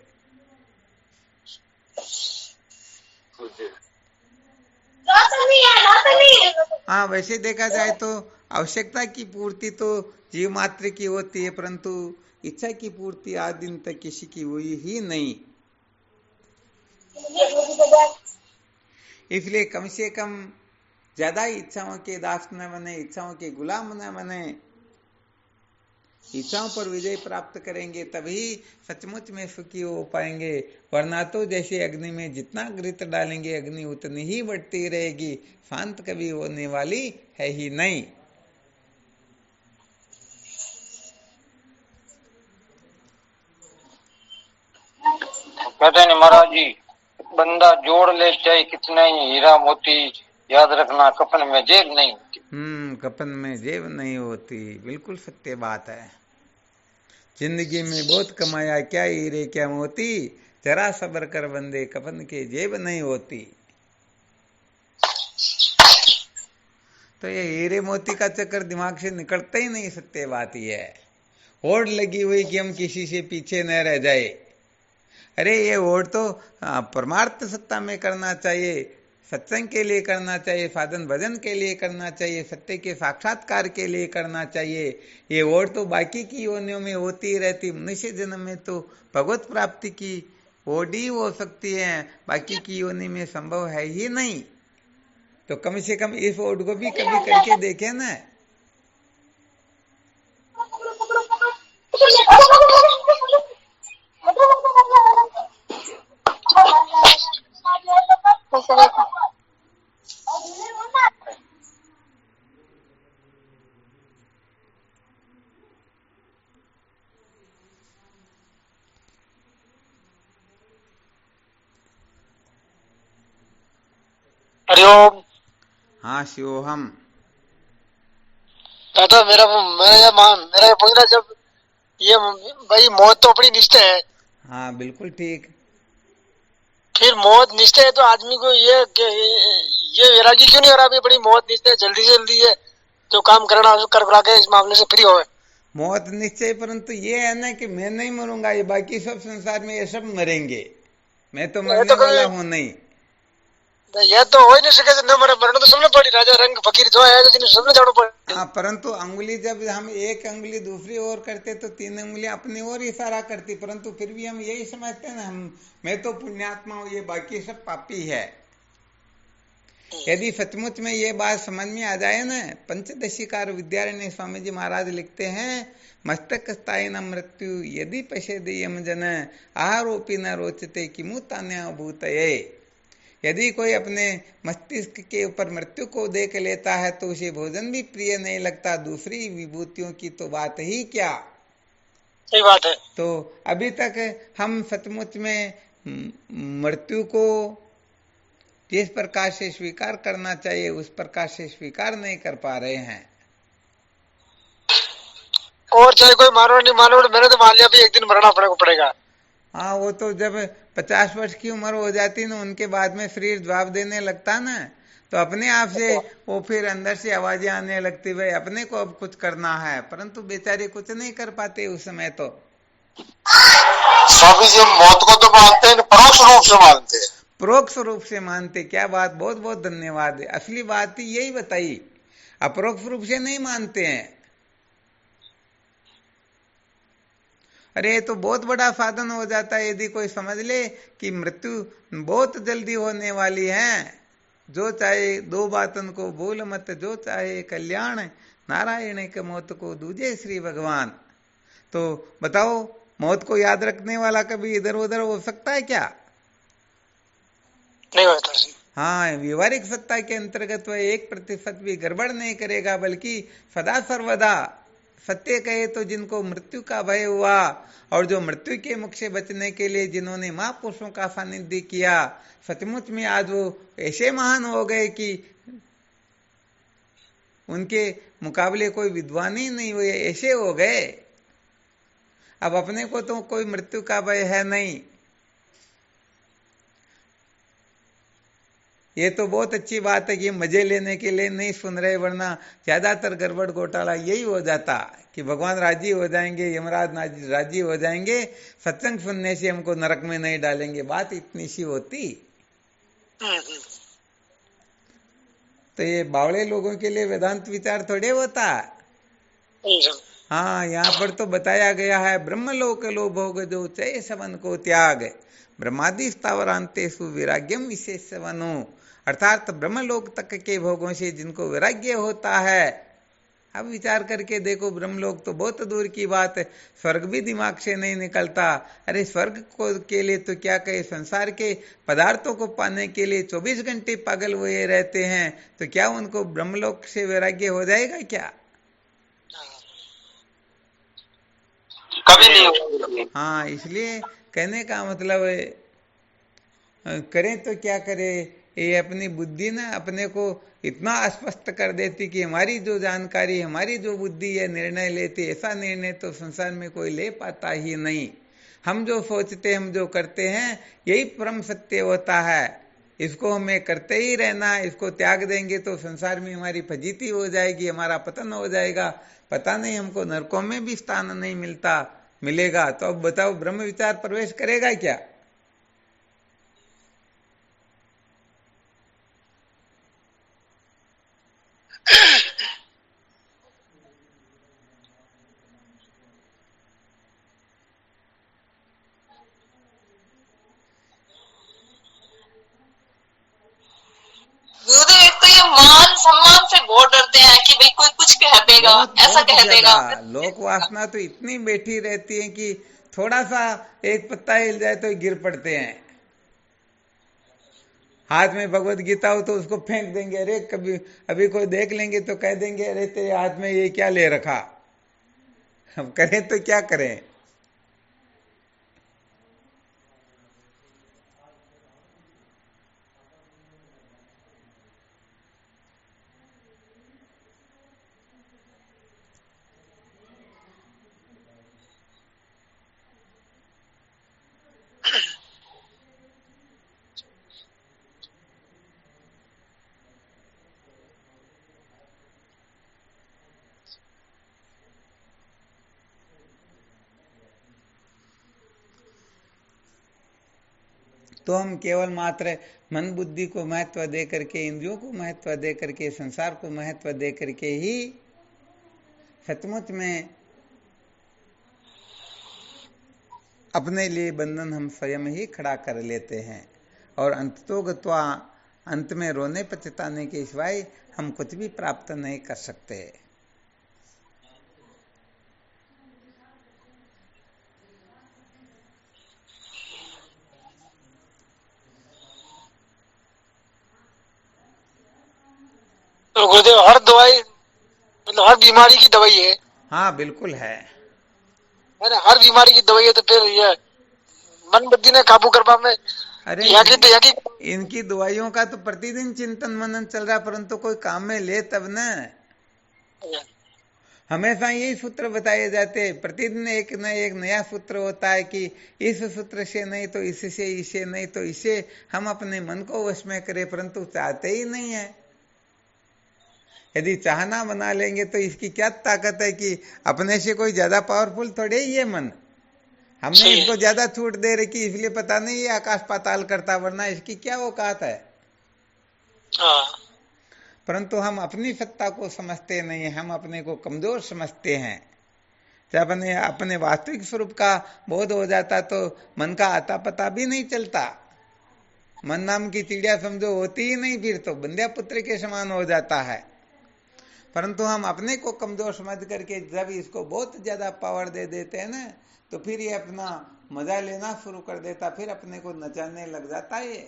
हाँ, वैसे देखा जाए तो आवश्यकता की पूर्ति तो जीव मात्र की होती है, परंतु इच्छा की पूर्ति आज दिन तक किसी की हुई ही नहीं। इसलिए कम से कम ज्यादा इच्छाओं के दास न बने, इच्छाओं के गुलाम न बने। इच्छाओं पर विजय प्राप्त करेंगे तभी सचमुच में सुखी हो पाएंगे, वरना तो जैसे अग्नि में जितना घृत डालेंगे अग्नि उतनी ही बढ़ती रहेगी, शांत कभी होने वाली है ही नहीं।
कहते नहीं महाराज जी, बंदा जोड़ ले चाहे कितना ही हीरा मोती, याद रखना कफन में जेब नहीं होती।
कफन में जेब नहीं होती, बिल्कुल सत्य बात है। जिंदगी में बहुत कमाया, क्या हीरे क्या मोती, जरा सब्र कर बंदे कफन के जेब नहीं होती। तो ये हीरे मोती का चक्कर दिमाग से निकलता ही नहीं, सत्य बात ही है। होड़ लगी हुई कि हम किसी से पीछे न रह जाए। अरे ये होड़ तो परमार्थ सत्ता में करना चाहिए, सत्संग के लिए करना चाहिए, साधन भजन के लिए करना चाहिए, सत्य के साक्षात्कार के लिए करना चाहिए। ये ओर तो बाकी की योनियों में होती ही रहती, मनुष्य जन्म में तो भगवत प्राप्ति की ओर ही हो सकती है, बाकी की योनि में संभव है ही नहीं। तो कम से कम इस ओर को भी कभी करके देखे ना।
हरिओम।
हाँ शिवोहम।
दादा मेरा ये पूछना, जब ये भाई मौत तो अपनी निश्चय है।
हाँ बिल्कुल ठीक।
फिर मौत निश्चय है तो आदमी को ये वैरागी क्यों नहीं हो रहा? अभी बड़ी मौत निश्चय है, जल्दी से जल्दी है जो काम करना कर करा के इस मामले से फ्री होवे।
मौत निश्चय, परंतु ये है ना कि मैं नहीं मरूंगा, ये बाकी सब संसार में ये सब मरेंगे, मैं तो मरने वाला हूं नहीं।
यह तो हो ही नहीं सके, न मरे, मरना तो सबने पड़ी, राजा रंग फकीर जो है जिन्हें सबने जाना पड़ी।
हाँ, परंतु अंगुली जब हम एक अंगुली दूसरी ओर करते तो तीन उंगलियां अपनी ओर इशारा करती, परंतु फिर भी हम यही समझते हैं ना, मैं तो पुण्यात्मा हूं, ये बाकी सब पापी है। यदि सचमुच में ये बात समझ में आ जाए ना, पंचदशीकार विद्यारण्य स्वामी जी महाराज लिखते हैं, मस्तक स्थायी न मृत्यु यदि पश्यति यम जन आहारोपी न रोचते किमु तान्या भूतये। यदि कोई अपने मस्तिष्क के ऊपर मृत्यु को देख लेता है तो उसे भोजन भी प्रिय नहीं लगता, दूसरी विभूतियों की तो बात ही क्या।
सही बात है।
तो अभी तक हम सचमुच में मृत्यु को जिस प्रकार से स्वीकार करना चाहिए उस प्रकार से स्वीकार नहीं कर पा रहे हैं।
और चाहे कोई मानो नहीं मानो, मैंने तो मान लिया भी एक दिन मरना पड़ेगा।
हाँ, वो तो जब 50 वर्ष की उम्र हो जाती ना, उनके बाद में शरीर जवाब देने लगता ना, तो अपने आप से वो फिर अंदर से आवाजें आने लगती, भाई अपने को अब कुछ करना है, परंतु बेचारे कुछ नहीं कर पाते उस समय। तो
स्वामी जी मौत को तो मानते हैं, परोक्ष रूप से मानते हैं।
परोक्ष रूप से मानते, क्या बात, बहुत बहुत धन्यवाद। असली बात ही यही बताई, अपरोक्ष रूप से नहीं मानते हैं। अरे तो बहुत बड़ा साधन हो जाता है यदि कोई समझ ले कि मृत्यु बहुत जल्दी होने वाली है। जो चाहे दो बातन को भूल मत, जो चाहे कल्याण नारायण के मौत को दूजे श्री भगवान। तो बताओ, मौत को याद रखने वाला कभी इधर उधर हो सकता है क्या?
नहीं होता।
हाँ, व्यवहारिक सत्ता के अंतर्गत वह 1% भी गड़बड़ नहीं करेगा, बल्कि सदा सर्वदा सत्य कहे तो जिनको मृत्यु का भय हुआ और जो मृत्यु के मुख से बचने के लिए जिन्होंने महापुरुषों का सानिध्य किया, सचमुच में आज वो ऐसे महान हो गए कि उनके मुकाबले कोई विद्वान ही नहीं हुए, ऐसे हो गए। अब अपने को तो कोई मृत्यु का भय है नहीं। ये तो बहुत अच्छी बात है कि मजे लेने के लिए नहीं सुन रहे, वरना ज्यादातर गड़बड़ घोटाला यही हो जाता कि भगवान राजी हो जाएंगे, यमराज राजी हो जाएंगे, सत्संग सुनने से हमको नरक में नहीं डालेंगे, बात इतनी सी होती। तो ये बावड़े लोगों के लिए वेदांत विचार थोड़े होता। हाँ, यहाँ पर तो बताया गया है ब्रह्मलोक लो भोग जो चय सवन को त्याग, ब्रह्मादि स्थावरांतेषु वैराग्यम विशेषवनु, अर्थात ब्रह्मलोक तक के भोगों से जिनको वैराग्य होता है। अब विचार करके देखो, ब्रह्मलोक तो बहुत दूर की बात है, स्वर्ग भी दिमाग से नहीं निकलता। अरे स्वर्ग को के लिए तो क्या कहे, संसार के पदार्थों को पाने के लिए 24 घंटे पागल हुए रहते हैं, तो क्या उनको ब्रह्मलोक से वैराग्य हो जाएगा क्या?
कभी नहीं होगा।
हाँ, इसलिए कहने का मतलब है, करें तो क्या करें, ये अपनी बुद्धि ना अपने को इतना अस्पष्ट कर देती कि हमारी जो जानकारी, हमारी जो बुद्धि है निर्णय लेती, ऐसा निर्णय तो संसार में कोई ले पाता ही नहीं। हम जो सोचते, हम जो करते हैं, यही परम सत्य होता है। इसको हमें करते ही रहना, इसको त्याग देंगे तो संसार में हमारी फजीती हो जाएगी, हमारा पतन हो जाएगा, पता नहीं हमको नरकों में भी स्थान नहीं मिलेगा। तो अब बताओ, ब्रह्म विचार प्रवेश करेगा क्या?
गुरुदेव, एक तो ये मान सम्मान से बहुत डरते हैं कि भाई कोई कुछ कह देगा, ऐसा कह देगा।
लोक वासना तो इतनी बैठी रहती है कि थोड़ा सा एक पत्ता हिल जाए तो गिर पड़ते हैं। हाथ में भगवत गीता हो तो उसको फेंक देंगे, अरे कभी अभी कोई देख लेंगे तो कह देंगे अरे तेरे हाथ में ये क्या ले रखा। अब करें तो क्या करें? तो हम केवल मात्र मन बुद्धि को महत्व दे करके, इंद्रियों को महत्व दे करके, संसार को महत्व दे करके ही सचमुच में अपने लिए बंधन हम स्वयं ही खड़ा कर लेते हैं, और अंततोगत्वा अंत में रोने पछताने के सिवाय हम कुछ भी प्राप्त नहीं कर सकते।
तो गुरुदेव, हर दवाई मतलब हर बीमारी की दवाई है?
हाँ बिल्कुल है
ना, हर बीमारी की दवाई है। तो फिर ये मन बुद्धि ने काबू करवा में,
अरे
यहाँ की
इनकी दवाइयों का तो प्रतिदिन चिंतन मनन चल रहा, परंतु कोई काम में ले तब न। हमेशा यही सूत्र बताए जाते हैं, प्रतिदिन एक नया सूत्र होता है कि इस सूत्र से नहीं तो इससे, इसे नहीं तो इसे, हम अपने मन को वश में करें, परंतु चाहते ही नहीं है। यदि चाहना बना लेंगे तो इसकी क्या ताकत है कि अपने से कोई ज्यादा पावरफुल थोड़े ही है मन। हमने इसको ज्यादा छूट दे रखी, इसलिए पता नहीं ये आकाश पाताल करता, वरना इसकी क्या औकात है। परंतु हम अपनी सत्ता को समझते नहीं, हम अपने को कमजोर समझते हैं। जब अपने वास्तविक स्वरूप का बोध हो जाता तो मन का आता पता भी नहीं चलता। मन नाम की चिड़िया समझो होती ही नहीं, फिर तो बंध्या पुत्र के समान हो जाता है। परंतु हम अपने को कमजोर समझ करके जब इसको बहुत ज्यादा पावर दे देते हैं ना, तो फिर ये अपना मजा लेना शुरू कर देता, फिर अपने को नचाने लग जाता है।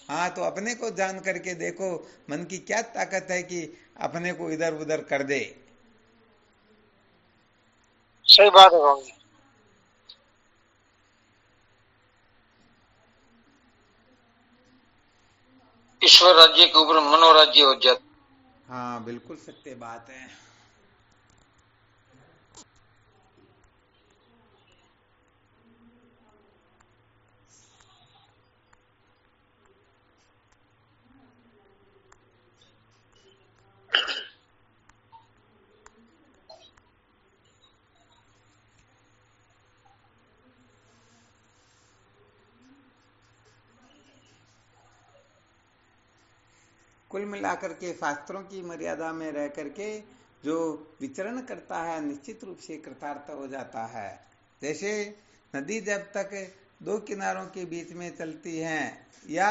हाँ, तो अपने को जान करके देखो मन की क्या ताकत है कि अपने को इधर उधर कर दे।
सही बात है बाबू।
ईश्वर राज्य के ऊपर मनोराज्य हो जाता।
हाँ बिल्कुल सत्य बात है। कुल मिलाकर के शास्त्रों की मर्यादा में रह करके जो विचरण करता है निश्चित रूप से कृतार्थ हो जाता है। जैसे नदी जब तक दो किनारों के बीच में चलती है या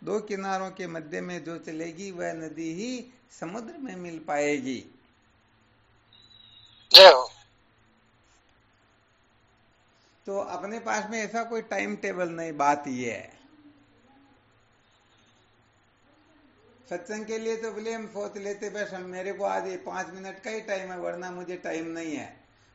दो किनारों के मध्य में जो चलेगी वह नदी ही समुद्र में मिल पाएगी। तो अपने पास में ऐसा कोई टाइम टेबल नहीं, बात ये है। सत्संग के लिए तो बोले हम सोच लेते बस हम मेरे को आज 5 मिनट का ही टाइम है वरना मुझे टाइम नहीं है,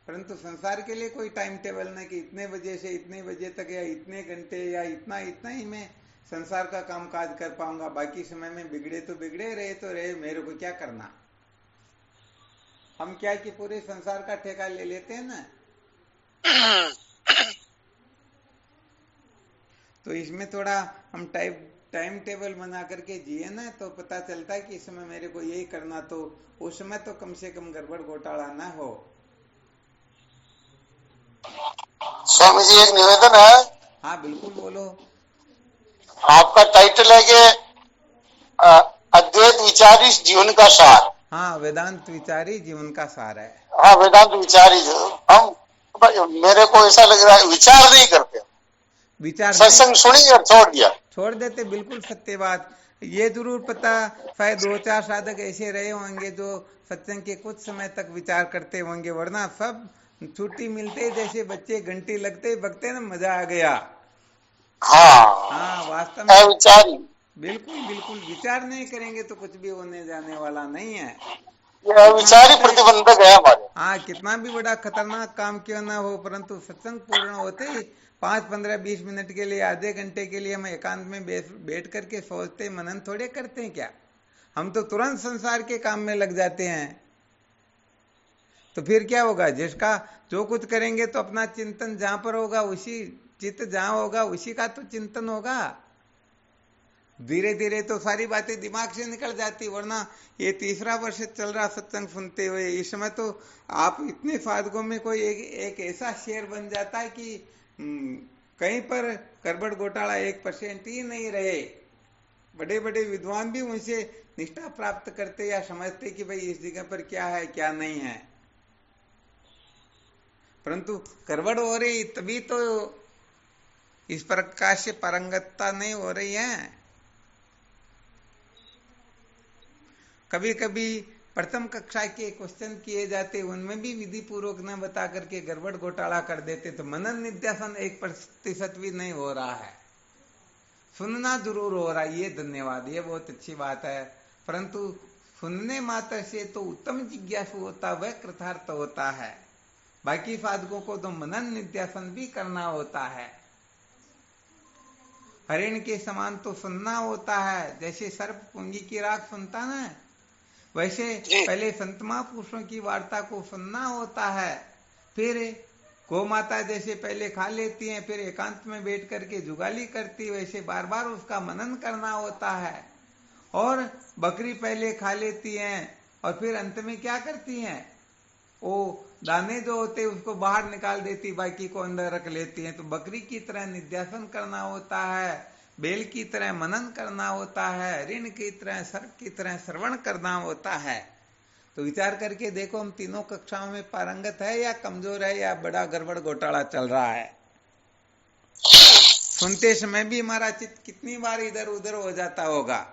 परंतु संसार के लिए कोई टाइम टेबल नहीं कि इतने बजे से इतने बजे तक या इतने घंटे या इतना ही मैं संसार का काम काज कर पाऊंगा, बाकी समय में बिगड़े तो बिगड़े, रहे तो रहे, मेरे को क्या करना। हम क्या कि पूरे संसार का ठेका ले लेते हैं ना। तो इसमें थोड़ा हम टाइम टेबल बना करके जिए ना तो पता चलता है कि इस समय मेरे को यही करना, तो उस समय तो कम से कम गड़बड़ घोटाला ना हो।
स्वामी जी एक निवेदन है।
हाँ बिल्कुल बोलो।
आपका टाइटल है कि अद्वैत विचारी जीवन का सार।
हाँ, वेदांत विचारी जीवन का सार है।
हाँ, वेदांत विचारी। हम मेरे को ऐसा लग रहा है विचार नहीं करते,
विचार
सत्संग सुनी और छोड़
देते। बिल्कुल सत्य बात। ये जरूर पता शायद 2-4 साधक ऐसे रहे होंगे जो सत्संग के कुछ समय तक विचार करते होंगे, वरना सब छुट्टी मिलते जैसे बच्चे घंटी लगते बगते ना मजा आ गया। हाँ वास्तव में
विचारी।
बिल्कुल विचार नहीं करेंगे तो कुछ भी होने जाने वाला नहीं है।
विचारी प्रतिबंधक है हमारे।
हाँ, कितना भी बड़ा खतरनाक काम क्यों ना हो, परंतु सत्संग पूर्ण होते ही 5, 15, 20 मिनट के लिए, आधे घंटे के लिए हम एकांत में बैठ करके सोचते मनन थोड़े करते हैं क्या। हम तो तुरंत संसार के काम में लग जाते हैं। तो फिर क्या होगा, जिसका जो कुछ करेंगे तो अपना चिंतन जहां पर होगा उसी चित्त जहां होगा उसी का तो चिंतन होगा। धीरे धीरे तो सारी बातें दिमाग से निकल जाती, वरना ये 3रा वर्ष चल रहा सत्संग सुनते हुए, इस समय तो आप इतने साधकों में कोई एक ऐसा शेयर बन जाता है कि कहीं पर गड़बड़ घोटाला 1% ही नहीं रहे। बड़े बड़े विद्वान भी उनसे निष्ठा प्राप्त करते या समझते कि भाई इस जगह पर क्या है क्या नहीं है, परंतु गड़बड़ हो रही तभी तो इस प्रकार से पारंगतता नहीं हो रही है। कभी कभी प्रथम कक्षा के क्वेश्चन किए जाते, उनमें भी विधि पूर्वक न बता करके गड़बड़ घोटाला कर देते, तो मनन निध्यासन 1% भी नहीं हो रहा है। सुनना जरूर हो रहा है, ये धन्यवाद, ये बहुत अच्छी बात है, परंतु सुनने मात्र से तो उत्तम जिज्ञासु होता वह कृतार्थ होता है। बाकी साधकों को तो मनन निध्यासन भी करना होता है। हरिण के समान तो सुनना होता है, जैसे सर्प पुंगी की राख सुनता ना, वैसे पहले संत महापुरुषों की वार्ता को सुनना होता है। फिर गौ माता जैसे पहले खा लेती हैं, फिर एकांत में बैठ करके जुगाली करती, वैसे बार बार उसका मनन करना होता है। और बकरी पहले खा लेती हैं और फिर अंत में क्या करती हैं, वो दाने जो होते उसको बाहर निकाल देती, बाकी को अंदर रख लेती हैं। तो बकरी की तरह निध्यासन करना होता है, बेल की तरह मनन करना होता है, ऋण की तरह सर्प की तरह श्रवण करना होता है। तो विचार करके देखो हम तीनों कक्षाओं में पारंगत है या कमजोर है या बड़ा गड़बड़ घोटाला चल रहा है। सुनते समय भी हमारा चित्त कितनी बार इधर उधर हो जाता होगा।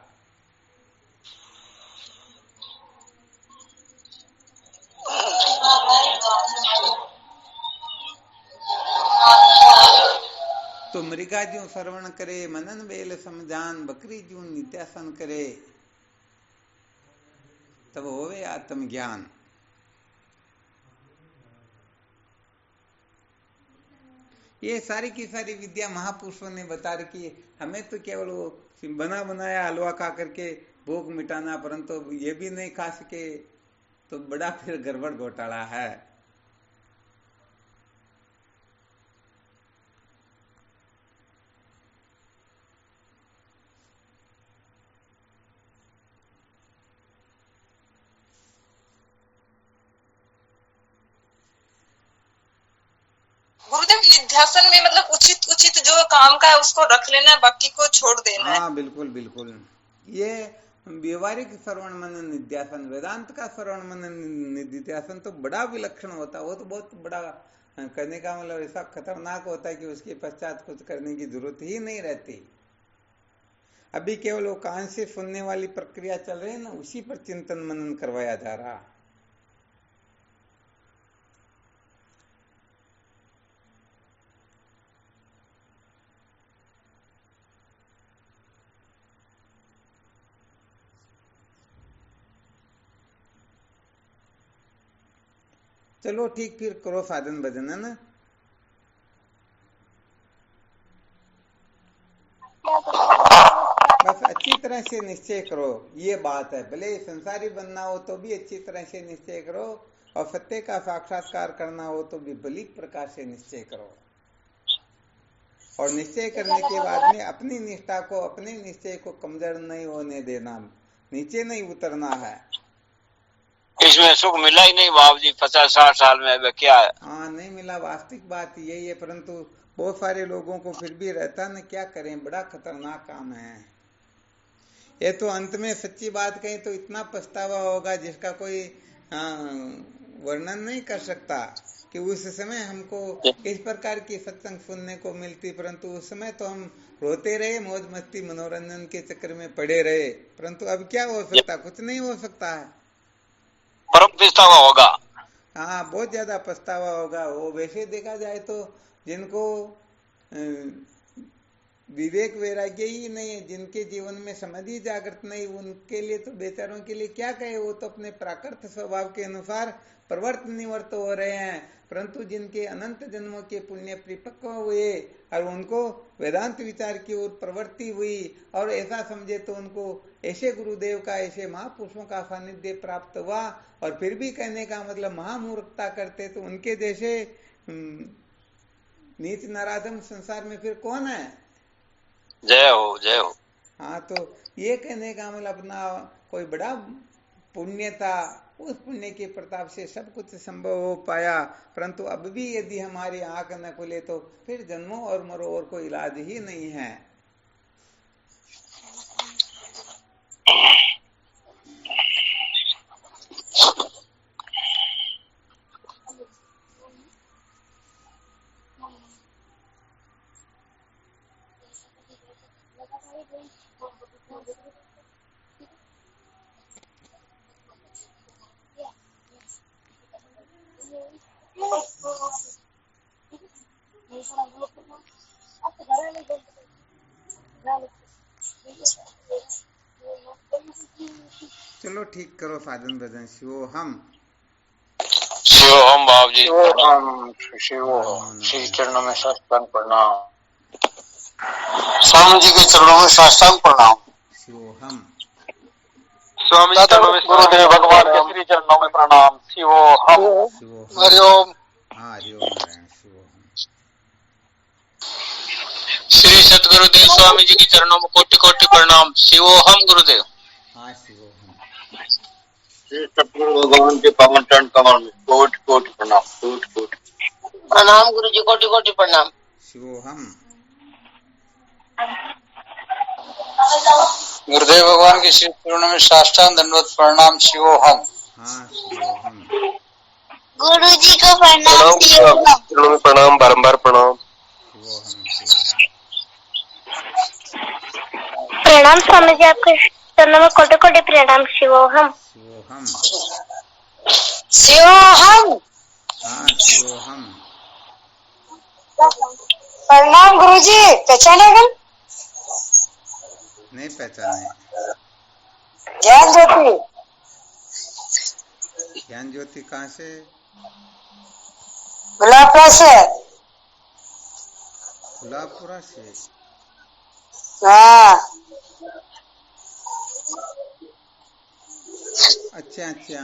तो मृगा ज्यों श्रवण करे, मनन बेल समझान, बकरी ज्यों नित्यासन करे, तब होवे आत्मज्ञान। ये सारी की सारी विद्या महापुरुषों ने बता रखी। हमें तो केवल वो बना बनाया हलवा खा करके भूख मिटाना, परंतु ये भी नहीं खा सके तो बड़ा फिर गड़बड़ घोटाला है।
गुरुदेव निध्यासन में मतलब उचित जो काम का है उसको रख लेना, बाकी को छोड़ देना है।
हाँ बिल्कुल बिल्कुल, ये व्यवहारिक श्रवण मनन निध्यासन, वेदांत का श्रवण मनन निध्यासन तो बड़ा विलक्षण होता है। वो तो बहुत बड़ा करने का मतलब ऐसा खतरनाक होता है कि उसके पश्चात कुछ करने की जरूरत ही नहीं रहती। अभी केवल वो कान से सुनने वाली प्रक्रिया चल रही है ना, उसी पर चिंतन मनन करवाया जा रहा। चलो ठीक, फिर करो साधन भजन, है ना। बस अच्छी तरह से निश्चय करो, ये बात है। भले संसारी बनना हो तो भी अच्छी तरह से निश्चय करो, और सत्य का साक्षात्कार करना हो तो भी भली प्रकार से निश्चय करो। और निश्चय करने के बाद में अपनी निष्ठा को, अपने निश्चय को कमजोर नहीं होने देना, नीचे नहीं उतरना है।
इसमें सुख मिला ही नहीं बाबू जी 50-60 साल में, अब क्या है?
हाँ, नहीं मिला, वास्तविक बात यही है। परंतु बहुत सारे लोगों को फिर भी रहता न, क्या करें, बड़ा खतरनाक काम है ये। तो अंत में सच्ची बात कहें तो इतना पछतावा होगा जिसका कोई वर्णन नहीं कर सकता, कि उस समय हमको इस प्रकार की सत्संग सुनने को मिलती, परंतु उस समय तो हम रोते रहे, मौज मस्ती मनोरंजन के चक्कर में पड़े रहे। परंतु अब क्या हो सकता, कुछ नहीं हो सकता है।
परम पछतावा होगा।
हाँ, बहुत ज्यादा पछतावा होगा। वो वैसे देखा जाए तो जिनको विवेक वैराग्य ही नहीं है, जिनके जीवन में समाधि जागृत नहीं, उनके लिए तो बेचारों के लिए क्या कहे, वो तो अपने प्राकृत स्वभाव के अनुसार प्रवर्त निवर्त हो रहे हैं। परंतु जिनके अनंत जन्मों के पुण्य परिपक्व हुए और उनको वेदांत विचार की ओर प्रवृत्ति हुई, और ऐसा समझे तो उनको ऐसे गुरुदेव का, ऐसे महापुरुषों का सानिध्य प्राप्त हुआ, और फिर भी कहने का मतलब महामूर्खता करते, तो उनके जैसे नीच नराधम संसार में फिर कौन है।
जय हो, जय हो।
हाँ, तो ये कहने का मतलब अपना कोई बड़ा पुण्य था, उस पुण्य के प्रताप से सब कुछ संभव हो पाया। परंतु अब भी यदि हमारी आंख न खुले तो फिर जन्मों और मरो और कोई इलाज ही नहीं है। चलो ठीक, करो साधन भजन। शिवोहम,
शिवोहम बाबू जी।
शिवोहम। श्री चरणों में साष्टांग प्रणाम। स्वामी जी के चरणों में साष्टांग प्रणाम।
शिवोहम।
स्वामी जी चरणों में, गुरुदेव भगवान के श्री चरणों में प्रणाम। शिवोहम।
हरिओम।
हाँ, हरिओम नारायण। शिवोहम।
श्री सतगुरुदेव स्वामी जी के चरणों में कोटि कोटि प्रणाम। शिवोहम गुरुदेव।
हाँ, शिवोहम।
श्री सतगुरु भगवान के पावन चरण कमल में कोटि कोटि प्रणाम, कोटि कोटि
प्रणाम गुरु जी, कोटि कोटि प्रणाम।
शिवोहम।
गुरुदेव भगवान के श्री चरणों में साष्टांग दंडवत प्रणाम। शिवोहम।
हाँ, शिवोहम।
गुरु जी को प्रणाम।
चरणों में प्रणाम, बारंबार प्रणाम।
शिवोहम।
प्रणाम स्वामी जी, आपके चरणों में कोटि कोटि प्रणाम। शिवोहम।
शिवोहम।
शिवोहम।
हाँ, शिवोहम।
प्रणाम गुरु जी, पहचानेगा?
नहीं पहचाने।
ज्ञान ज्योति।
ज्ञान ज्योति कहाँ से?
गुलाबपुरा से।
गुलाबपुरा से।
हाँ।
अच्छा अच्छा।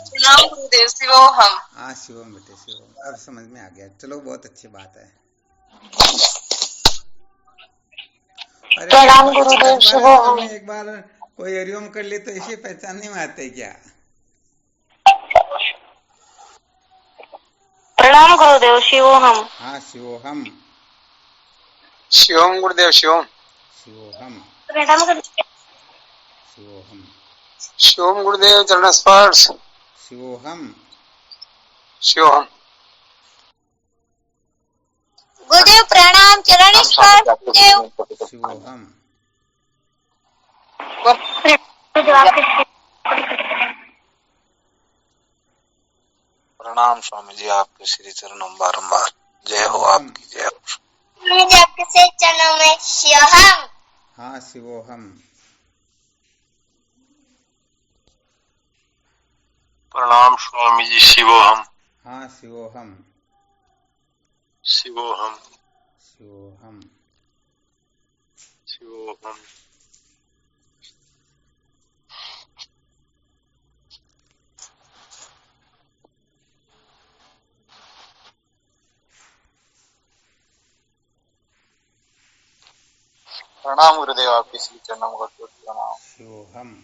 प्रणाम गुरुदेव। शिवोहम।
हाँ, शिवम बेटे, शिवम, अब समझ में आ गया। चलो, बहुत अच्छी बात है। अरे
प्रणाम गुरुदेव। शिवोहम।
एक बार कोई हरिओम कर ले तो इसे पहचानने में आते क्या?
प्रणाम गुरुदेव। शिवोहम।
हाँ, शिवोहम।
शिवम गुरुदेव। शिवम।
शिवोहम।
प्रणाम गुरुदेव।
शिवोहम।
शिवम गुरुदेव चरण स्पर्श।
शिवोहम।
शिवम।
गुरुदेव प्रणाम, चरण स्पर्श गुरुदेव।
शिवोहम।
प्रणाम स्वामी जी, आपके श्री चरणों बारंबार जय हो, आपकी जय हो।
मुझे आपके चरणों में शिवोहम।
हाँ शिवोहम।
प्रणाम स्वामी जी, शिवोहम।
हाँ शिवोहम।
शिवोहम।
शिवोहम।
शिवोहम। प्रणाम गुरुदेव, आपके श्री चरणों में प्रणाम।
शिवोहम।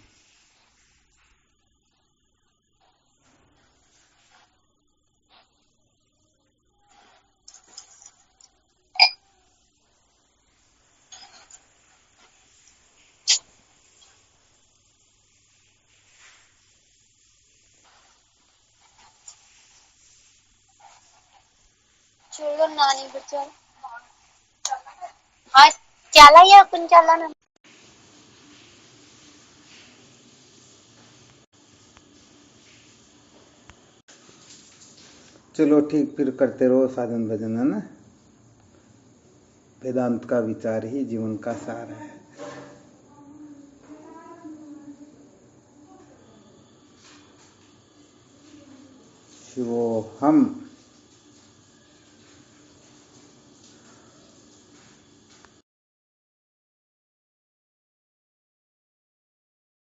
चलो नानी बच्चा हाँ चला या अपन चला ना।
चलो ठीक, फिर करते रहो साधन भजन, है ना। वेदांत का विचार ही जीवन का सार है। शिवोहम।